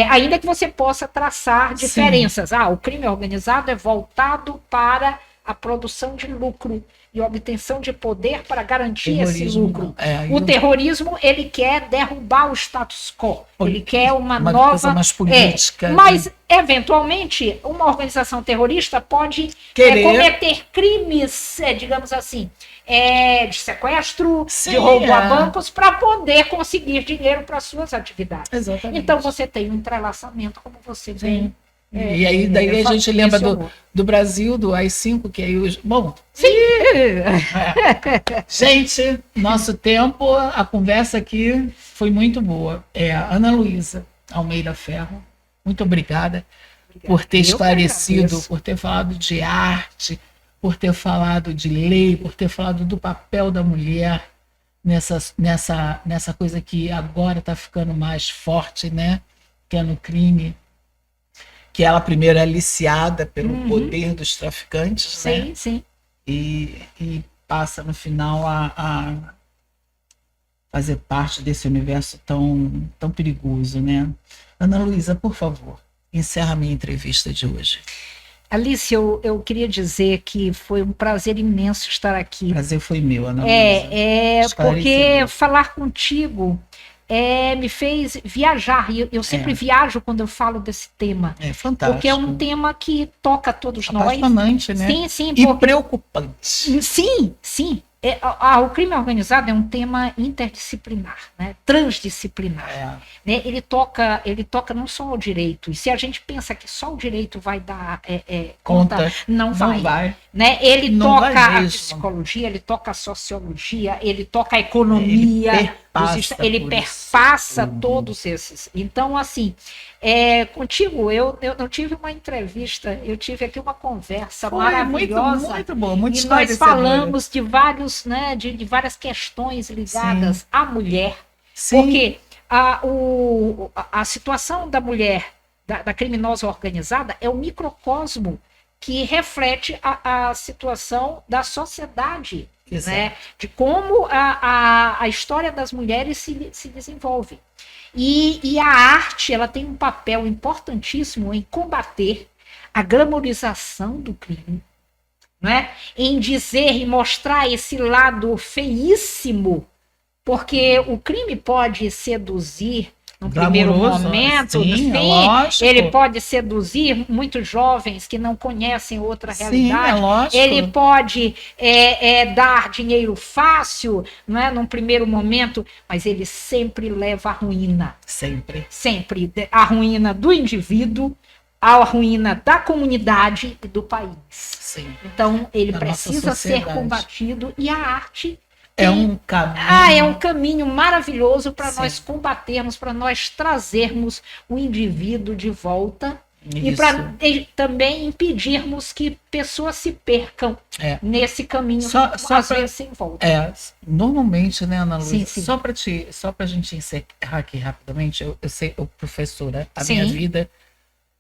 Ainda que você possa traçar diferenças. O crime organizado é voltado para a produção de lucro e obtenção de poder para garantir esse lucro. O terrorismo, ele quer derrubar o status quo. Ele quer uma nova... coisa mais política. Mas, eventualmente, uma organização terrorista pode cometer crimes, digamos assim, de sequestro, de roubo a bancos, para poder conseguir dinheiro para suas atividades. Exatamente. Então, você tem um entrelaçamento, como você vem... E aí daí a gente lembra do Brasil, do AI-5, que aí os... Bom, gente, nosso tempo, a conversa aqui foi muito boa. Ana Luísa Almeida Ferro, muito obrigada por ter esclarecido, por ter falado de arte, por ter falado de lei, por ter falado do papel da mulher nessa coisa que agora está ficando mais forte, né? Que é no crime. Que ela primeiro é aliciada pelo poder dos traficantes, né? Sim. E passa no final a fazer parte desse universo tão perigoso, né? Ana Luísa, por favor, encerra a minha entrevista de hoje. Alice, eu queria dizer que foi um prazer imenso estar aqui. O prazer foi meu, Ana Luísa. Porque falar contigo me fez viajar, e eu sempre viajo quando eu falo desse tema. É fantástico. Porque é um tema que toca a todos nós. Apaixonante, né? Sim. E preocupante. Sim. O crime organizado é um tema interdisciplinar, né? Transdisciplinar. Né? Ele toca não só o direito, e se a gente pensa que só o direito vai dar conta, não vai. Né? Ele não toca a psicologia, ele toca a sociologia, ele toca a economia, ele perpassa todos esses. Então, assim, contigo, eu não tive uma entrevista, eu tive aqui uma conversa maravilhosa. Muito bom, muito e nós falamos de vários, né, de várias questões ligadas à mulher. Sim. Porque a situação da mulher, da criminosa organizada, é um microcosmo que reflete a situação da sociedade. Né, de como a história das mulheres se desenvolve. E a arte, ela tem um papel importantíssimo em combater a glamorização do crime, né? Em dizer e mostrar esse lado feíssimo, porque o crime pode seduzir, num primeiro Glamouroso, momento, sim, sim, lógico. ele pode seduzir muitos jovens que não conhecem outra Sim, realidade. lógico. Ele pode dar dinheiro fácil, não é, num primeiro momento, mas ele sempre leva à ruína. Sempre. Sempre. A ruína do indivíduo, a ruína da comunidade e do país. Sim. Então, ele Da nossa precisa ser sociedade. combatido e a arte É um caminho. é um caminho maravilhoso para Sim. nós combatermos, para nós trazermos o indivíduo de volta e Isso. para também impedirmos que pessoas se percam É. nesse caminho, Só às pra- vezes sem volta. Normalmente, né, Ana Luísa? Sim, sim. Só pra gente encerrar aqui rapidamente, eu sei, eu professora, a Sim. minha vida,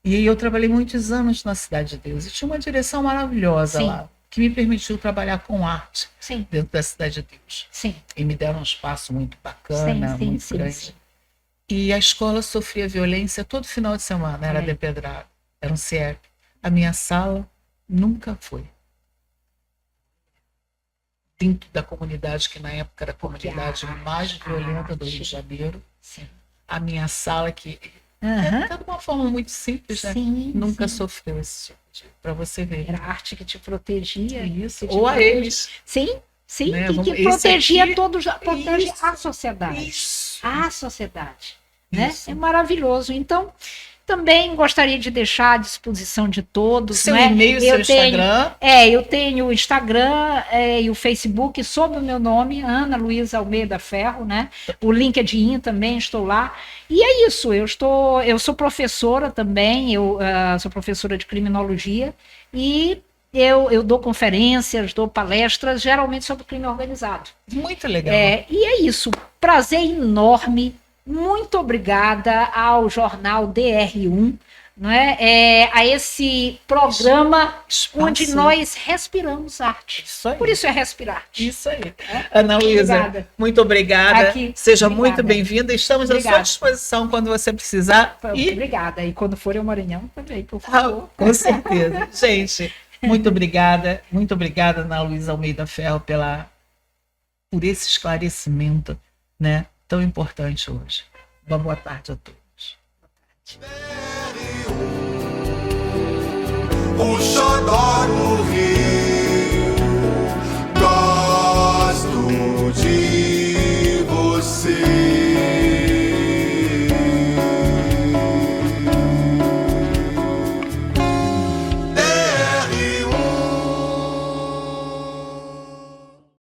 e eu trabalhei muitos anos na Cidade de Deus, e tinha uma direção maravilhosa Sim. lá, que me permitiu trabalhar com arte Sim, dentro da Cidade de Deus. sim, E me deram um espaço muito bacana, sim, muito sim, grande. sim. E a escola sofria violência todo final de semana, era Olha aí. depedrado, era um CIEP. A minha sala nunca foi. Dentro da comunidade, que na época era a comunidade mais violenta do Rio de Janeiro, Sim. a minha sala, que Aham. é de uma forma muito simples, né? Sim, Nunca sim. sofreu esse tipo de... Para você ver. Era a arte que te protegia. Isso. que te Ou a protegia. eles. Sim, sim, Né, que vamos- esse protegia aqui- todos, protege Isso. a sociedade. Isso. A sociedade, né? Isso. É maravilhoso. Então, também gostaria de deixar à disposição de todos, Seu né? e-mail, seu Eu tenho, Instagram. eu tenho o Instagram e o Facebook sob o meu nome, Ana Luísa Almeida Ferro, né? O LinkedIn também estou lá. E é isso, eu sou professora também, eu sou professora de criminologia e eu dou conferências, dou palestras, geralmente sobre crime organizado. Muito legal. E é isso. Prazer enorme. Muito obrigada ao jornal DR1, não é? A esse programa Espaço. onde nós respiramos arte. Isso aí. Por isso é respirar. Isso aí. Ana Luísa, Obrigada. muito obrigada. Aqui. Seja Obrigada. muito bem-vinda. Estamos à sua Obrigada. disposição quando você precisar. E Obrigada. E quando for ao Maranhão também, por favor. com certeza. Gente, muito obrigada. Muito obrigada, Ana Luísa Almeida Ferro, por esse esclarecimento, né, tão importante hoje. Uma boa tarde a todos. O xodó no